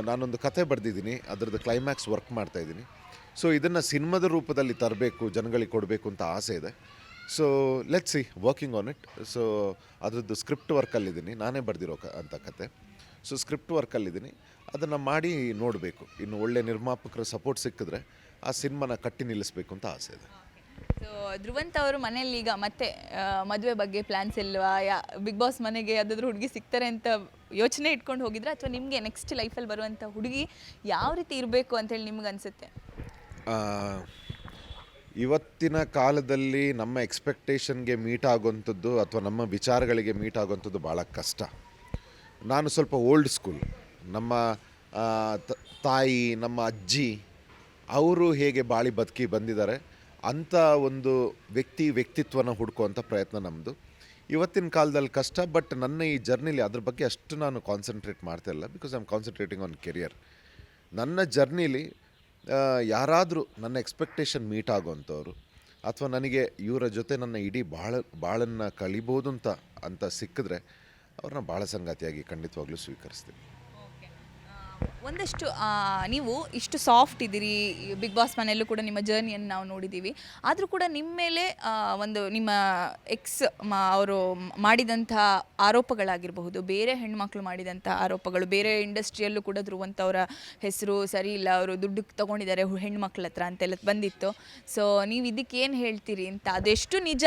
ನಾನೊಂದು ಕತೆ ಬರೆದಿದ್ದೀನಿ, ಅದರದ್ದು ಕ್ಲೈಮ್ಯಾಕ್ಸ್ ವರ್ಕ್ ಮಾಡ್ತಾಯಿದ್ದೀನಿ. ಸೊ ಇದನ್ನು ಸಿನಿಮಾದ ರೂಪದಲ್ಲಿ ತರಬೇಕು, ಜನಗಳಿಗೆ ಕೊಡಬೇಕು ಅಂತ ಆಸೆ ಇದೆ. So let's see, working on it. So ಅದರದ್ದು ಸ್ಕ್ರಿಪ್ಟ್ ವರ್ಕಲ್ಲಿದ್ದೀನಿ, ನಾನೇ ಬರೆದಿರೋ ಅಂತ ಕತೆ. ಸೊ ಸ್ಕ್ರಿಪ್ಟ್ ವರ್ಕಲ್ಲಿದ್ದೀನಿ, ಅದನ್ನು ಮಾಡಿ ನೋಡಬೇಕು. ಇನ್ನು ಒಳ್ಳೆ ನಿರ್ಮಾಪಕರ ಸಪೋರ್ಟ್ ಸಿಕ್ಕಿದ್ರೆ ಆ ಸಿನಿಮಾನ ಕಟ್ಟಿ ನಿಲ್ಲಿಸಬೇಕು ಅಂತ ಆಸೆ ಇದೆ. ಸೊ ಧ್ರುವಂತ್ ಅವರು ಮನೇಲಿ ಈಗ ಮತ್ತೆ ಮದುವೆ ಬಗ್ಗೆ ಪ್ಲ್ಯಾನ್ಸ್ ಇಲ್ವಾ? ಬಿಗ್ ಬಾಸ್ ಮನೆಗೆ ಯಾವುದಾದ್ರೂ ಹುಡುಗಿ ಸಿಗ್ತಾರೆ ಅಂತ ಯೋಚನೆ ಇಟ್ಕೊಂಡು ಹೋಗಿದ್ರೆ, ಅಥವಾ ನಿಮಗೆ ನೆಕ್ಸ್ಟ್ ಲೈಫಲ್ಲಿ ಬರುವಂಥ ಹುಡುಗಿ ಯಾವ ರೀತಿ ಇರಬೇಕು ಅಂತೇಳಿ ನಿಮ್ಗೆ ಅನಿಸುತ್ತೆ? ಇವತ್ತಿನ ಕಾಲದಲ್ಲಿ ನಮ್ಮ ಎಕ್ಸ್ಪೆಕ್ಟೇಷನ್ಗೆ ಮೀಟ್ ಆಗೋಂಥದ್ದು ಅಥವಾ ನಮ್ಮ ವಿಚಾರಗಳಿಗೆ ಮೀಟ್ ಆಗೋಂಥದ್ದು ಭಾಳ ಕಷ್ಟ. ನಾನು ಸ್ವಲ್ಪ ಓಲ್ಡ್ ಸ್ಕೂಲ್. ನಮ್ಮ ತಾಯಿ, ನಮ್ಮ ಅಜ್ಜಿ ಅವರು ಹೇಗೆ ಬಾಳಿ ಬದುಕಿ ಬಂದಿದ್ದಾರೆ ಅಂಥ ಒಂದು ವ್ಯಕ್ತಿತ್ವನ ಹುಡ್ಕೋವಂಥ ಪ್ರಯತ್ನ ನಮ್ಮದು. ಇವತ್ತಿನ ಕಾಲದಲ್ಲಿ ಕಷ್ಟ, ಬಟ್ ನನ್ನ ಈ ಜರ್ನಿಲಿ ಅದ್ರ ಬಗ್ಗೆ ಅಷ್ಟು ನಾನು ಕಾನ್ಸಂಟ್ರೇಟ್ ಮಾಡ್ತಾಯಿಲ್ಲ, because I am concentrating on career. ನನ್ನ ಜರ್ನಿಲಿ ಯಾರಾದರೂ ನನ್ನ ಎಕ್ಸ್ಪೆಕ್ಟೇಷನ್ ಮೀಟ್ ಆಗೋವಂಥವ್ರು ಅಥವಾ ನನಗೆ ಇವರ ಜೊತೆ ನನ್ನ ಇಡೀ ಬಾಳನ್ನು ಕಳಿಬೋದು ಅಂತ ಸಿಕ್ಕಿದ್ರೆ ಅವ್ರನ್ನ ಬಾಳ ಸಂಗಾತಿಯಾಗಿ ಖಂಡಿತವಾಗ್ಲೂ ಸ್ವೀಕರಿಸ್ತೀನಿ. ಒಂದಷ್ಟು ನೀವು ಇಷ್ಟು ಸಾಫ್ಟ್ ಇದ್ದೀರಿ, ಬಿಗ್ ಬಾಸ್ ಮನೆಯಲ್ಲೂ ಕೂಡ ನಿಮ್ಮ ಜರ್ನಿಯನ್ನು ನಾವು ನೋಡಿದ್ದೀವಿ. ಆದರೂ ಕೂಡ ನಿಮ್ಮ ಮೇಲೆ ಒಂದು ನಿಮ್ಮ ಅವರು ಮಾಡಿದಂಥ ಆರೋಪಗಳಾಗಿರಬಹುದು, ಬೇರೆ ಹೆಣ್ಮಕ್ಳು ಮಾಡಿದಂಥ ಆರೋಪಗಳು, ಬೇರೆ ಇಂಡಸ್ಟ್ರಿಯಲ್ಲೂ ಕೂಡ ಧ್ರುವಂತ್ ಅವರ ಹೆಸರು ಸರಿ ಇಲ್ಲ, ಅವರು ದುಡ್ಡು ತೊಗೊಂಡಿದ್ದಾರೆ ಹೆಣ್ಮಕ್ಳ ಹತ್ರ ಅಂತೆಲ್ಲ ಬಂದಿತ್ತು. ಸೊ ನೀವು ಇದಕ್ಕೆ ಏನು ಹೇಳ್ತೀರಿ ಅಂತ? ಅದೆಷ್ಟು ನಿಜ?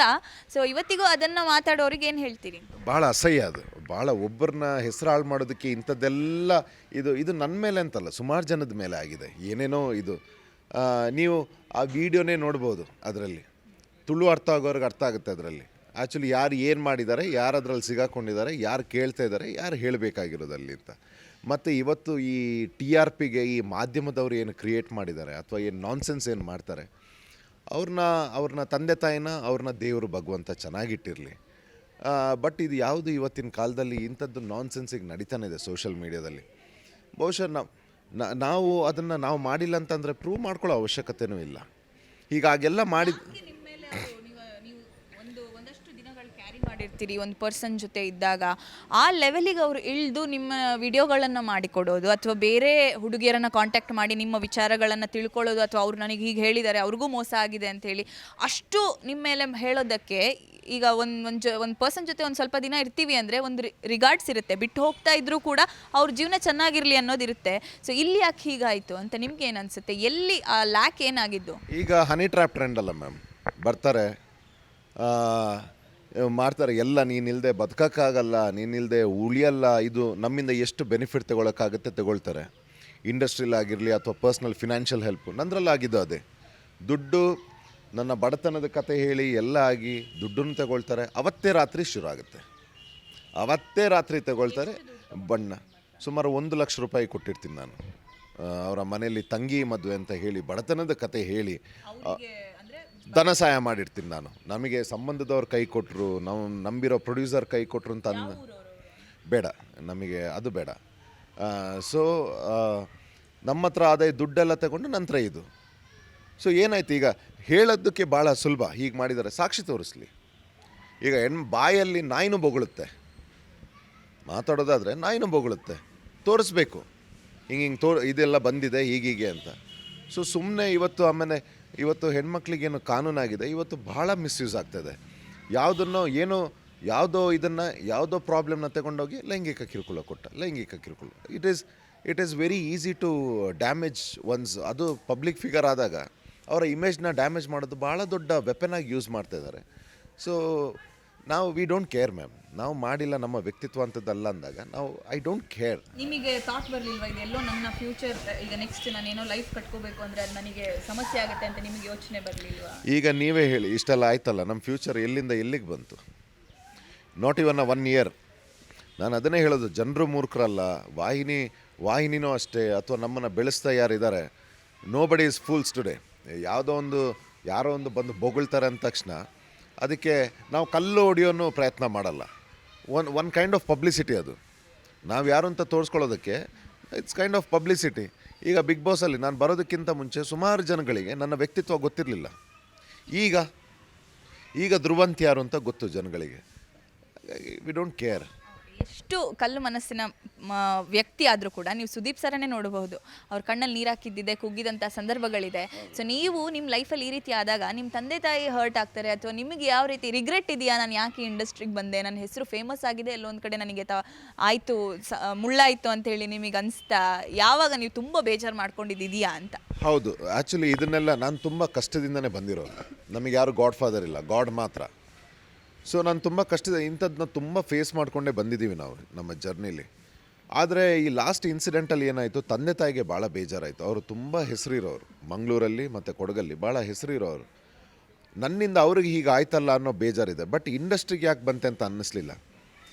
ಸೊ ಇವತ್ತಿಗೂ ಅದನ್ನು ಮಾತಾಡೋರಿಗೆ ಏನು ಹೇಳ್ತೀರಿ? ಭಾಳ ಅಸಹ್ಯ ಅದು. ಭಾಳ ಒಬ್ಬರನ್ನ ಹೆಸರು ಹಾಳು ಮಾಡೋದಕ್ಕೆ ಇಂಥದ್ದೆಲ್ಲ ಇದು ನನ್ನ ಮೇಲೆ ಅಂತಲ್ಲ, ಸುಮಾರು ಜನದ ಮೇಲೆ ಆಗಿದೆ. ಏನೇನೋ ಇದು ನೀವು ಆ ವಿಡಿಯೋನೇ ನೋಡ್ಬೋದು. ಅದರಲ್ಲಿ ತುಳು ಅರ್ಥ ಆಗೋರಿಗೆ ಅರ್ಥ ಆಗುತ್ತೆ. ಅದರಲ್ಲಿ ಆ್ಯಕ್ಚುಲಿ ಯಾರು ಏನು ಮಾಡಿದ್ದಾರೆ, ಯಾರು ಅದರಲ್ಲಿ ಸಿಗಾಕೊಂಡಿದ್ದಾರೆ, ಯಾರು ಕೇಳ್ತಾ ಇದ್ದಾರೆ, ಯಾರು ಹೇಳಬೇಕಾಗಿರೋದಲ್ಲಿ ಅಂತ. ಮತ್ತು ಇವತ್ತು ಈ TRPಗೆ ಈ ಮಾಧ್ಯಮದವ್ರು ಏನು ಕ್ರಿಯೇಟ್ ಮಾಡಿದ್ದಾರೆ ಅಥವಾ ಏನು ನಾನ್ಸೆನ್ಸ್ ಏನು ಮಾಡ್ತಾರೆ, ಅವ್ರನ್ನ ತಂದೆ ತಾಯಿನ ಅವ್ರನ್ನ ದೇವರು ಭಗವಂತ ಚೆನ್ನಾಗಿಟ್ಟಿರಲಿ. ಬಟ್ ಇದು ಯಾವುದು ಇವತ್ತಿನ ಕಾಲದಲ್ಲಿ ಇಂಥದ್ದು ನಾನ್ಸೆನ್ಸಿಗೆ ನಡೀತಾನೆ ಇದೆ ಸೋಷಿಯಲ್ ಮೀಡಿಯಾದಲ್ಲಿ. ಬಹುಶಃ ನಾವು ಅದನ್ನು ನಾವು ಮಾಡಿಲ್ಲ ಅಂತಂದರೆ ಪ್ರೂವ್ ಮಾಡ್ಕೊಳ್ಳೋ ಅವಶ್ಯಕತೆಯೂ ಇಲ್ಲ. ಹೀಗಾಗೆಲ್ಲ ಒಂದಷ್ಟು ದಿನಗಳು ಕ್ಯಾರಿ ಮಾಡಿರ್ತೀರಿ ಒಂದು ಪರ್ಸನ್ ಜೊತೆ ಇದ್ದಾಗ, ಆ ಲೆವೆಲಿಗೆ ಅವರು ಇಳಿದು ನಿಮ್ಮ ವಿಡಿಯೋಗಳನ್ನು ಮಾಡಿಕೊಡೋದು ಅಥವಾ ಬೇರೆ ಹುಡುಗಿಯರನ್ನು ಕಾಂಟ್ಯಾಕ್ಟ್ ಮಾಡಿ ನಿಮ್ಮ ವಿಚಾರಗಳನ್ನು ತಿಳ್ಕೊಳ್ಳೋದು, ಅಥವಾ ಅವ್ರು ನನಗೆ ಹೀಗೆ ಹೇಳಿದ್ದಾರೆ, ಅವ್ರಿಗೂ ಮೋಸ ಆಗಿದೆ ಅಂಥೇಳಿ ಅಷ್ಟು ನಿಮ್ಮ ಮೇಲೆ ಹೇಳೋದಕ್ಕೆ, ಈಗ ಒಂದು ಪರ್ಸನ್ ಜೊತೆ ಒಂದು ಸ್ವಲ್ಪ ದಿನ ಇರ್ತೀವಿ ಅಂದರೆ ಒಂದು ರಿಗಾರ್ಡ್ಸ್ ಇರುತ್ತೆ, ಬಿಟ್ಟು ಹೋಗ್ತಾ ಇದ್ರೂ ಕೂಡ ಅವ್ರ ಜೀವನ ಚೆನ್ನಾಗಿರಲಿ ಅನ್ನೋದಿರುತ್ತೆ. ಸೊ ಇಲ್ಲಿ ಯಾಕೆ ಹೀಗಾಯಿತು ಅಂತ ನಿಮ್ಗೆ ಏನು ಅನಿಸುತ್ತೆ? ಎಲ್ಲಿ ಆ ಲ್ಯಾಕ್ ಏನಾಗಿದ್ದು? ಈಗ ಹನಿ ಟ್ರ್ಯಾಪ್ ಟ್ರೆಂಡ್ ಅಲ್ಲ ಮ್ಯಾಮ್, ಬರ್ತಾರೆ ಮಾಡ್ತಾರೆ ಎಲ್ಲ, ನೀನಿಲ್ಲದೆ ಬದುಕೋಕ್ಕಾಗಲ್ಲ, ನೀನಿಲ್ಲದೆ ಉಳಿಯಲ್ಲ, ಇದು ನಮ್ಮಿಂದ ಎಷ್ಟು ಬೆನಿಫಿಟ್ ತಗೊಳಕ್ಕಾಗುತ್ತೆ ತಗೊಳ್ತಾರೆ. ಇಂಡಸ್ಟ್ರಿಲಾಗಿರಲಿ ಅಥವಾ ಪರ್ಸ್ನಲ್ ಫಿನಾನ್ಷಿಯಲ್ ಹೆಲ್ಪು ನಂದ್ರಲ್ಲಾಗಿದ್ದು ಅದೇ. ದುಡ್ಡು, ನನ್ನ ಬಡತನದ ಕತೆ ಹೇಳಿ ಎಲ್ಲ ಆಗಿ ದುಡ್ಡನ್ನು ತಗೊಳ್ತಾರೆ. ಅವತ್ತೇ ರಾತ್ರಿ ಶುರು ಆಗುತ್ತೆ, ಅವತ್ತೇ ರಾತ್ರಿ ತಗೊಳ್ತಾರೆ. ಬಣ್ಣ ಸುಮಾರು 1 ಲಕ್ಷ ರೂಪಾಯಿ ಕೊಟ್ಟಿರ್ತೀನಿ ನಾನು ಅವರ ಮನೆಯಲ್ಲಿ ತಂಗಿ ಮದುವೆ ಅಂತ ಹೇಳಿ, ಬಡತನದ ಕತೆ ಹೇಳಿ ಧನ ಸಹಾಯ ಮಾಡಿರ್ತೀನಿ ನಾನು. ನಮಗೆ ಸಂಬಂಧದವ್ರು ಕೈ ಕೊಟ್ಟರು, ನಾವು ನಂಬಿರೋ ಪ್ರೊಡ್ಯೂಸರ್ ಕೈ ಕೊಟ್ಟರು ಅಂತ ಬೇಡ, ನಮಗೆ ಅದು ಬೇಡ. ಸೊ ನಮ್ಮ ಹತ್ರ ಆದಾಯ ದುಡ್ಡೆಲ್ಲ ತಗೊಂಡು ನಂತರ ಇದು. ಸೊ ಏನಾಯ್ತು, ಈಗ ಹೇಳೋದಕ್ಕೆ ಭಾಳ ಸುಲಭ. ಹೀಗೆ ಮಾಡಿದ್ದಾರೆ, ಸಾಕ್ಷಿ ತೋರಿಸ್ಲಿ. ಈಗ ಬಾಯಲ್ಲಿ ನಾಯಿನೂ ಬೊಗಳುತ್ತೆ, ಮಾತಾಡೋದಾದರೆ ನಾಯಿನೂ ಬೊಗಳುತ್ತೆ, ತೋರಿಸ್ಬೇಕು ಹಿಂಗೆ ಇದೆಲ್ಲ ಬಂದಿದೆ ಹೀಗೀಗೆ ಅಂತ. ಸೊ ಸುಮ್ಮನೆ ಇವತ್ತು ಹೆಣ್ಮಕ್ಳಿಗೇನು ಕಾನೂನಾಗಿದೆ, ಇವತ್ತು ಭಾಳ ಮಿಸ್ಯೂಸ್ ಆಗ್ತಾಯಿದೆ. ಯಾವುದೋ ಪ್ರಾಬ್ಲಮ್ನ ತಗೊಂಡೋಗಿ ಲೈಂಗಿಕ ಕಿರುಕುಳ ಕೊಟ್ಟ, ಲೈಂಗಿಕ ಕಿರುಕುಳ. It is very easy to damage ones. ಅದು ಪಬ್ಲಿಕ್ ಫಿಗರ್ ಆದಾಗ ಅವರ ಇಮೇಜ್ನ ಡ್ಯಾಮೇಜ್ ಮಾಡೋದು ಭಾಳ ದೊಡ್ಡ ವೆಪನಾಗಿ ಯೂಸ್ ಮಾಡ್ತಾಯಿದ್ದಾರೆ. So we don't care ma'am. ನಾವು ಮಾಡಿಲ್ಲ, ನಮ್ಮ ವ್ಯಕ್ತಿತ್ವ ಅಂಥದ್ದಲ್ಲ ಅಂದಾಗ ಐ ಡೋಂಟ್ ಕೇರ್. ನಿಮಗೆ ಥಾಟ್ ಬರಲಿಲ್ವಾ ಇದೆಲ್ಲೋ ನನ್ನ ಫ್ಯೂಚರ್, ಈಗ ನೆಕ್ಸ್ಟ್ ನಾನೇನೋ ಲೈಫ್ ಕಟ್ಕೋಬೇಕು ಅಂದರೆ ಅದು ನನಗೆ ಸಮಸ್ಯೆ ಆಗುತ್ತೆ ಅಂತ ನಿಮಗೆ ಯೋಚನೆ ಬರಲಿಲ್ವಾ? ಈಗ ನೀವೇ ಹೇಳಿ, ಇಷ್ಟೆಲ್ಲ ಆಯ್ತಲ್ಲ, ನಮ್ಮ ಫ್ಯೂಚರ್ ಎಲ್ಲಿಂದ ಎಲ್ಲಿಗೆ ಬಂತು? ನಾಟ್ ಇವನ್ 1 ಇಯರ್ ನಾನು ಅದನ್ನೇ ಹೇಳೋದು, ಜನರು ಮೂರ್ಖರಲ್ಲ, ವಾಹಿನಿನೂ ಅಷ್ಟೇ, ಅಥವಾ ನಮ್ಮನ್ನು ಬೆಳೆಸ್ತಾ ಯಾರಿದ್ದಾರೆ, ನೋ ಬಡಿ ಈಸ್ ಫೂಲ್ಸ್ ಟುಡೇ. ಯಾರೋ ಒಂದು ಬಂದು ಬೊಗಳ್ತಾರೆ ಅಂದ ತಕ್ಷಣ ಅದಕ್ಕೆ ನಾವು ಕಲ್ಲು ಹೊಡೆಯೋನು ಪ್ರಯತ್ನ ಮಾಡಲ್ಲ. ಒನ್ ಕೈಂಡ್ ಆಫ್ ಪಬ್ಲಿಸಿಟಿ ಅದು. ನಾವು ಯಾರು ಅಂತ ತೋರಿಸ್ಕೊಳ್ಳೋದಕ್ಕೆ ಇಟ್ಸ್ ಕೈಂಡ್ ಆಫ್ ಪಬ್ಲಿಸಿಟಿ. ಈಗ ಬಿಗ್ ಬಾಸಲ್ಲಿ ನಾನು ಬರೋದಕ್ಕಿಂತ ಮುಂಚೆ ಸುಮಾರು ಜನಗಳಿಗೆ ನನ್ನ ವ್ಯಕ್ತಿತ್ವ ಗೊತ್ತಿರಲಿಲ್ಲ. ಈಗ ಧ್ರುವಂತ್ ಯಾರು ಅಂತ ಗೊತ್ತು ಜನಗಳಿಗೆ. V don't care. ಎಷ್ಟು ಕಲ್ಲು ಮನಸ್ಸಿನ ವ್ಯಕ್ತಿ ಆದರೂ ಕೂಡ ನೀವು ಸುದೀಪ್ ಸರನ್ನೇ ನೋಡಬಹುದು. ಅವ್ರ ಕಣ್ಣಲ್ಲಿ ನೀರು ಹಾಕಿದ್ದಿದೆ, ಕುಗ್ಗಿದಂಥ ಸಂದರ್ಭಗಳಿದೆ. ಸೊ ನೀವು ನಿಮ್ಮ ಲೈಫಲ್ಲಿ ಈ ರೀತಿ ಆದಾಗ ನಿಮ್ಮ ತಂದೆ ತಾಯಿ ಹರ್ಟ್ ಆಗ್ತಾರೆ, ಅಥವಾ ನಿಮಗೆ ಯಾವ ರೀತಿ ರಿಗ್ರೆಟ್ ಇದೆಯಾ, ನಾನು ಯಾಕೆ ಇಂಡಸ್ಟ್ರಿಗೆ ಬಂದೆ, ನನ್ನ ಹೆಸರು ಫೇಮಸ್ ಆಗಿದೆ, ಎಲ್ಲೊಂದು ಕಡೆ ನನಗೆ ಆಯಿತು ಮುಳ್ಳಾಯಿತು ಅಂತೇಳಿ ನಿಮಗೆ ಅನಿಸ್ತಾ, ಯಾವಾಗ ನೀವು ತುಂಬ ಬೇಜಾರು ಮಾಡ್ಕೊಂಡಿದ್ದೀಯಾ ಅಂತ? ಹೌದು, ಆ್ಯಕ್ಚುಲಿ ಇದನ್ನೆಲ್ಲ ನಾನು ತುಂಬ ಕಷ್ಟದಿಂದನೇ ಬಂದಿರೋದು. ನಮಗೆ ಯಾರು ಗಾಡ್ ಫಾದರ್ ಇಲ್ಲ, ಗಾಡ್ ಮಾತ್ರ. ಸೊ ನಾನು ತುಂಬ ಇಂಥದ್ದನ್ನ ತುಂಬ ಫೇಸ್ ಮಾಡಿಕೊಂಡೇ ಬಂದಿದ್ದೀವಿ ನಾವು ನಮ್ಮ ಜರ್ನಿಲಿ. ಆದರೆ ಈ ಲಾಸ್ಟ್ ಇನ್ಸಿಡೆಂಟಲ್ಲಿ ಏನಾಯಿತು, ತಂದೆ ತಾಯಿಗೆ ಭಾಳ ಬೇಜಾರಾಯಿತು. ಅವರು ತುಂಬ ಹೆಸರಿರೋರು, ಮಂಗಳೂರಲ್ಲಿ ಮತ್ತು ಕೊಡಗಲ್ಲಿ ಭಾಳ ಹೆಸರಿರೋರು. ನನ್ನಿಂದ ಅವ್ರಿಗೆ ಹೀಗೆ ಆಯ್ತಲ್ಲ ಅನ್ನೋ ಬೇಜಾರಿದೆ. ಬಟ್ ಇಂಡಸ್ಟ್ರಿಗೆ ಯಾಕೆ ಬಂತೆ ಅಂತ ಅನ್ನಿಸ್ಲಿಲ್ಲ.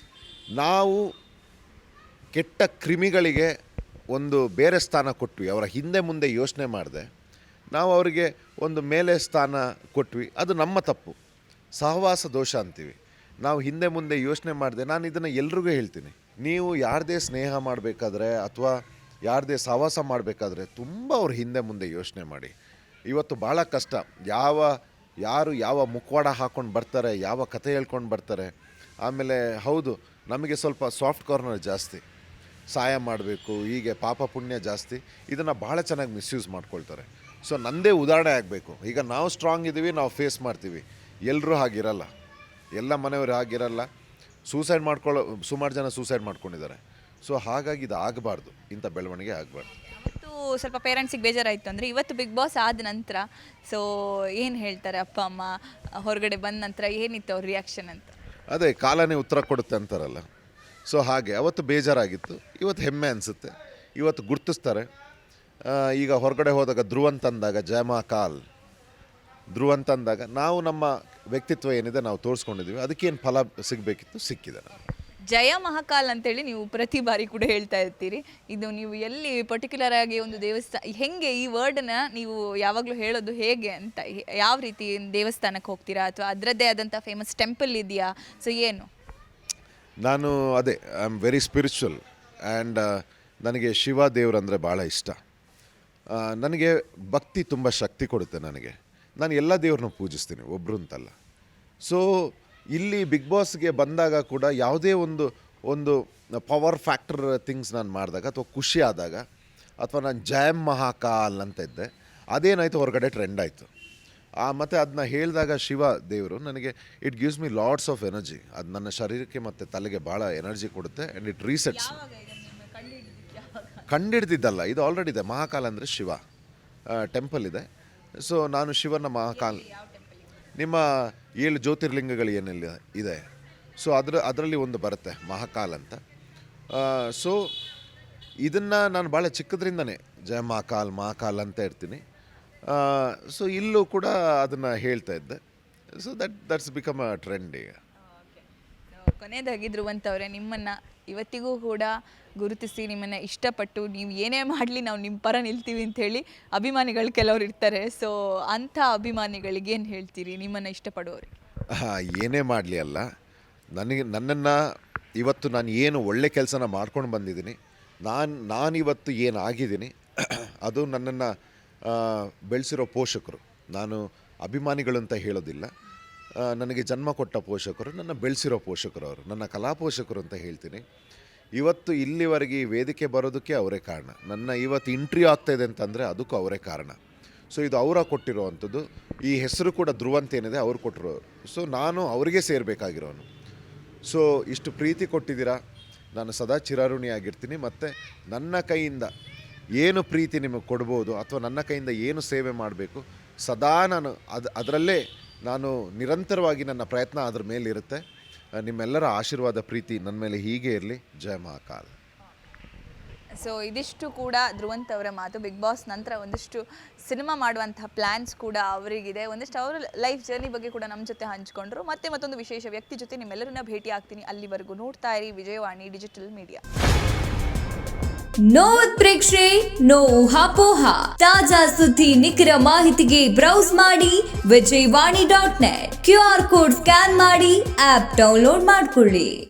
ನಾವು ಕೆಟ್ಟ ಕ್ರಿಮಿಗಳಿಗೆ ಒಂದು ಬೇರೆ ಸ್ಥಾನ ಕೊಟ್ವಿ, ಅವರ ಹಿಂದೆ ಮುಂದೆ ಯೋಚನೆ ಮಾಡಿದೆ. ನಾವು ಅವರಿಗೆ ಒಂದು ಮೇಲೆ ಸ್ಥಾನ ಕೊಟ್ವಿ, ಅದು ನಮ್ಮ ತಪ್ಪು, ಸಹವಾಸ ದೋಷ ಅಂತೀವಿ. ನಾವು ಹಿಂದೆ ಮುಂದೆ ಯೋಚನೆ ಮಾಡಿದೆ. ನಾನು ಇದನ್ನು ಎಲ್ರಿಗೂ ಹೇಳ್ತೀನಿ, ನೀವು ಯಾರದೇ ಸ್ನೇಹ ಮಾಡಬೇಕಾದ್ರೆ ಅಥವಾ ಯಾರದೇ ಸಹವಾಸ ಮಾಡಬೇಕಾದ್ರೆ ತುಂಬ ಅವ್ರ ಹಿಂದೆ ಮುಂದೆ ಯೋಚನೆ ಮಾಡಿ. ಇವತ್ತು ಭಾಳ ಕಷ್ಟ. ಯಾರು ಯಾವ ಮುಖವಾಡ ಹಾಕ್ಕೊಂಡು ಬರ್ತಾರೆ, ಯಾವ ಕಥೆ ಹೇಳ್ಕೊಂಡು ಬರ್ತಾರೆ. ಆಮೇಲೆ ಹೌದು, ನಮಗೆ ಸ್ವಲ್ಪ ಸಾಫ್ಟ್ ಕಾರ್ನರ್ ಜಾಸ್ತಿ, ಸಹಾಯ ಮಾಡಬೇಕು, ಹೀಗೆ ಪಾಪ ಪುಣ್ಯ ಜಾಸ್ತಿ. ಇದನ್ನು ಭಾಳ ಚೆನ್ನಾಗಿ ಮಿಸ್ಯೂಸ್ ಮಾಡ್ಕೊಳ್ತಾರೆ. ಸೊ ನನ್ನದೇ ಉದಾಹರಣೆ ಆಗಬೇಕು. ಈಗ ನಾವು ಸ್ಟ್ರಾಂಗ್ ಇದ್ದೀವಿ, ನಾವು ಫೇಸ್ ಮಾಡ್ತೀವಿ. ಎಲ್ಲರೂ ಹಾಗಿರಲ್ಲ, ಎಲ್ಲ ಮನೆಯವರು ಹಾಗಿರಲ್ಲ. ಸುಮಾರು ಜನ ಸೂಸೈಡ್ ಮಾಡ್ಕೊಂಡಿದ್ದಾರೆ. ಸೊ ಹಾಗಾಗಿ ಇದು ಆಗಬಾರ್ದು, ಇಂಥ ಬೆಳವಣಿಗೆ ಆಗಬಾರ್ದು. ಅವತ್ತು ಸ್ವಲ್ಪ ಪೇರೆಂಟ್ಸಿಗೆ ಬೇಜಾರಾಯಿತು ಅಂದರೆ, ಇವತ್ತು ಬಿಗ್ ಬಾಸ್ ಆದ ನಂತರ ಸೊ ಏನು ಹೇಳ್ತಾರೆ ಅಪ್ಪ ಅಮ್ಮ, ಹೊರಗಡೆ ಬಂದ ನಂತರ ಏನಿತ್ತು ಅವ್ರ ರಿಯಾಕ್ಷನ್ ಅಂತ? ಅದೇ ಕಾಲನೇ ಉತ್ತರ ಕೊಡುತ್ತೆ ಅಂತಾರಲ್ಲ. ಸೊ ಹಾಗೆ ಅವತ್ತು ಬೇಜಾರಾಗಿತ್ತು, ಇವತ್ತು ಹೆಮ್ಮೆ ಅನಿಸುತ್ತೆ, ಇವತ್ತು ಗುರ್ತಿಸ್ತಾರೆ. ಈಗ ಹೊರಗಡೆ ಹೋದಾಗ ಧ್ರುವಂತ್ ಅಂದಾಗ, ಜಯಮಹಾಕಾಲ್ ಧ್ರುವಂತ್ ಅಂದಾಗ ನಾವು ನಮ್ಮ ವ್ಯಕ್ತಿತ್ವ ಏನಿದೆ ನಾವು ತೋರಿಸ್ಕೊಂಡಿದ್ದೀವಿ. ಅದಕ್ಕೇನು ಫಲ ಸಿಗಬೇಕಿತ್ತು, ಸಿಕ್ಕಿದೆ. ಜಯ ಮಹಾಕಾಲ್ ಅಂತೇಳಿ ನೀವು ಪ್ರತಿ ಬಾರಿ ಕೂಡ ಹೇಳ್ತಾ ಇರ್ತೀರಿ. ಇದು ನೀವು ಎಲ್ಲಿ ಪರ್ಟಿಕ್ಯುಲರ್ ಆಗಿ ಒಂದು ದೇವಸ್ಥಾನ, ಹೆಂಗೆ ಈ ವರ್ಡನ್ನ ನೀವು ಯಾವಾಗಲೂ ಹೇಳೋದು ಹೇಗೆ ಅಂತ? ಯಾವ ರೀತಿ ದೇವಸ್ಥಾನಕ್ಕೆ ಹೋಗ್ತೀರಾ, ಅಥವಾ ಅದರದ್ದೇ ಆದಂಥ ಫೇಮಸ್ ಟೆಂಪಲ್ ಇದೆಯಾ? ಸೊ ಏನು? ನಾನು I am very spiritual and ನನಗೆ ಶಿವ ದೇವರಂದರೆ ಭಾಳ ಇಷ್ಟ. ನನಗೆ ಭಕ್ತಿ ತುಂಬ ಶಕ್ತಿ ಕೊಡುತ್ತೆ ನನಗೆ. ನಾನು ಎಲ್ಲ ದೇವ್ರನ್ನೂ ಪೂಜಿಸ್ತೀನಿ, ಒಬ್ಬರು ಅಂತಲ್ಲ. ಸೊ ಇಲ್ಲಿ ಬಿಗ್ ಬಾಸ್ಗೆ ಬಂದಾಗ ಕೂಡ ಯಾವುದೇ ಒಂದು ಪವರ್ ಫ್ಯಾಕ್ಟರ್ ಥಿಂಗ್ಸ್ ನಾನು ಮಾಡಿದಾಗ, ಅಥವಾ ಖುಷಿ ಆದಾಗ, ಅಥವಾ ನಾನು ಜಯಂ ಮಹಾಕಾಲ್ ಅಂತ ಇದ್ದೆ, ಅದೇನಾಯಿತು, ಹೊರಗಡೆ ಟ್ರೆಂಡ್ ಆಯಿತು. ಮತ್ತು ಅದನ್ನ ಹೇಳಿದಾಗ ಶಿವ ದೇವರು ನನಗೆ it gives me lots of energy. ಅದು ನನ್ನ ಶರೀರಕ್ಕೆ ಮತ್ತು ತಲೆಗೆ ಭಾಳ ಎನರ್ಜಿ ಕೊಡುತ್ತೆ ಆ್ಯಂಡ್ ಇಟ್ ರೀಸೆಟ್ಸ್. ಕಂಡಿಡ್ದಿದ್ದಲ್ಲ, ಇದು ಆಲ್ರೆಡಿ ಇದೆ. ಮಹಾಕಾಲ್ ಅಂದರೆ ಶಿವ ಟೆಂಪಲ್ ಇದೆ. ಸೊ ನಾನು ಶಿವನ ಮಹಾಕಾಲ್, ನಿಮ್ಮ 7 ಜ್ಯೋತಿರ್ಲಿಂಗಗಳು ಏನೆಲ್ಲ ಇದೆ, ಸೊ ಅದರಲ್ಲಿ ಒಂದು ಬರುತ್ತೆ ಮಹಾಕಾಲ್ ಅಂತ. ಸೊ ಇದನ್ನು ನಾನು ಭಾಳ ಚಿಕ್ಕದ್ರಿಂದನೇ ಜಯ ಮಹಾಕಾಲ್ ಅಂತ ಇರ್ತೀನಿ. ಸೊ ಇಲ್ಲೂ ಕೂಡ ಅದನ್ನು ಹೇಳ್ತಾ ಇದ್ದೆ. So that's become a trend ಈಗ. ಕೊನೆಯದಾಗಿ ಧ್ರುವಂತ್ ಅವರೇ, ನಿಮ್ಮನ್ನು ಇವತ್ತಿಗೂ ಕೂಡ ಗುರುತಿಸಿ, ನಿಮ್ಮನ್ನು ಇಷ್ಟಪಟ್ಟು, ನೀವು ಏನೇ ಮಾಡಲಿ ನಾವು ನಿಮ್ಮ ಪರ ನಿಲ್ತೀವಿ ಅಂಥೇಳಿ ಅಭಿಮಾನಿಗಳು ಕೆಲವರು ಇರ್ತಾರೆ. ಸೊ ಅಂಥ ಅಭಿಮಾನಿಗಳಿಗೆ ಏನು ಹೇಳ್ತೀರಿ, ನಿಮ್ಮನ್ನು ಇಷ್ಟಪಡೋರಿಗೆ? ಏನೇ ಮಾಡಲಿ ಅಲ್ಲ, ನನ್ನನ್ನು ಇವತ್ತು ನಾನು ಏನು ಒಳ್ಳೆ ಕೆಲಸನ ಮಾಡ್ಕೊಂಡು ಬಂದಿದ್ದೀನಿ, ನಾನಿವತ್ತು ಏನಾಗಿದ್ದೀನಿ ಅದು ನನ್ನನ್ನು ಬೆಳೆಸಿರೋ ಪೋಷಕರು. ನಾನು ಅಭಿಮಾನಿಗಳು ಅಂತ ಹೇಳೋದಿಲ್ಲ, ನನಗೆ ಜನ್ಮ ಕೊಟ್ಟ ಪೋಷಕರು, ನನ್ನ ಬೆಳೆಸಿರೋ ಪೋಷಕರು ಅವರು, ನನ್ನ ಕಲಾ ಪೋಷಕರು ಅಂತ ಹೇಳ್ತೀನಿ. ಇವತ್ತು ಇಲ್ಲಿವರೆಗೆ ಈ ವೇದಿಕೆ ಬರೋದಕ್ಕೆ ಅವರೇ ಕಾರಣ. ನನ್ನ ಇವತ್ತು ಇಂಟ್ರ್ಯೂ ಆಗ್ತಾಯಿದೆ ಅಂತಂದರೆ ಅದಕ್ಕೂ ಅವರೇ ಕಾರಣ. ಸೊ ಇದು ಅವರ ಕೊಟ್ಟಿರೋ ಅಂಥದ್ದು. ಈ ಹೆಸರು ಕೂಡ ಧ್ರುವಂತ್ ಏನಿದೆ ಅವ್ರು ಕೊಟ್ಟಿರೋರು. ಸೊ ನಾನು ಅವರಿಗೆ ಸೇರಬೇಕಾಗಿರೋನು. ಸೊ ಇಷ್ಟು ಪ್ರೀತಿ ಕೊಟ್ಟಿದ್ದೀರಾ, ನಾನು ಸದಾ ಚಿರಋಣಿಯಾಗಿರ್ತೀನಿ. ಮತ್ತು ನನ್ನ ಕೈಯಿಂದ ಏನು ಪ್ರೀತಿ ನಿಮಗೆ ಕೊಡ್ಬೋದು, ಅಥವಾ ನನ್ನ ಕೈಯಿಂದ ಏನು ಸೇವೆ ಮಾಡಬೇಕು, ಸದಾ ನಾನು ಅದರಲ್ಲೇ ನಾನು ನಿರಂತರವಾಗಿ ನನ್ನ ಪ್ರಯತ್ನ ಅದ್ರ ಮೇಲಿರುತ್ತೆ. ನಿಮ್ಮೆಲ್ಲರ ಆಶೀರ್ವಾದ ಪ್ರೀತಿ ನನ್ನ ಮೇಲೆ ಹೀಗೆ ಇರಲಿ. ಜಯ ಮಹಾಕಾಲ್. ಸೊ ಇದಿಷ್ಟು ಕೂಡ ಧ್ರುವಂತ್ ಅವರ ಮಾತು. ಬಿಗ್ ಬಾಸ್ ನಂತರ ಒಂದಿಷ್ಟು ಸಿನಿಮಾ ಮಾಡುವಂತಹ ಪ್ಲ್ಯಾನ್ಸ್ ಕೂಡ ಅವರಿಗಿದೆ. ಒಂದಿಷ್ಟು ಅವರ ಲೈಫ್ ಜರ್ನಿ ಬಗ್ಗೆ ಕೂಡ ನಮ್ಮ ಜೊತೆ ಹಂಚ್ಕೊಂಡ್ರು. ಮತ್ತೆ ಮತ್ತೊಂದು ವಿಶೇಷ ವ್ಯಕ್ತಿ ಜೊತೆ ನಿಮ್ಮೆಲ್ಲರನ್ನ ಭೇಟಿ ಆಗ್ತೀನಿ. ಅಲ್ಲಿವರೆಗೂ ನೋಡ್ತಾ ಇರಿ ವಿಜಯವಾಣಿ ಡಿಜಿಟಲ್ ಮೀಡಿಯಾ. ನೋ ಉತ್ಪ್ರೇಕ್ಷೆ, ನೋ ಊಹಾಪೋಹ. ತಾಜಾ ಸುದ್ದಿ ನಿಖರ ಮಾಹಿತಿಗೆ ಬ್ರೌಸ್ ಮಾಡಿ ವಿಜಯವಾಣಿ.net. QR ಕೋಡ್ ಸ್ಕ್ಯಾನ್ ಮಾಡಿ ಆಪ್ ಡೌನ್ಲೋಡ್ ಮಾಡಿಕೊಳ್ಳಿ.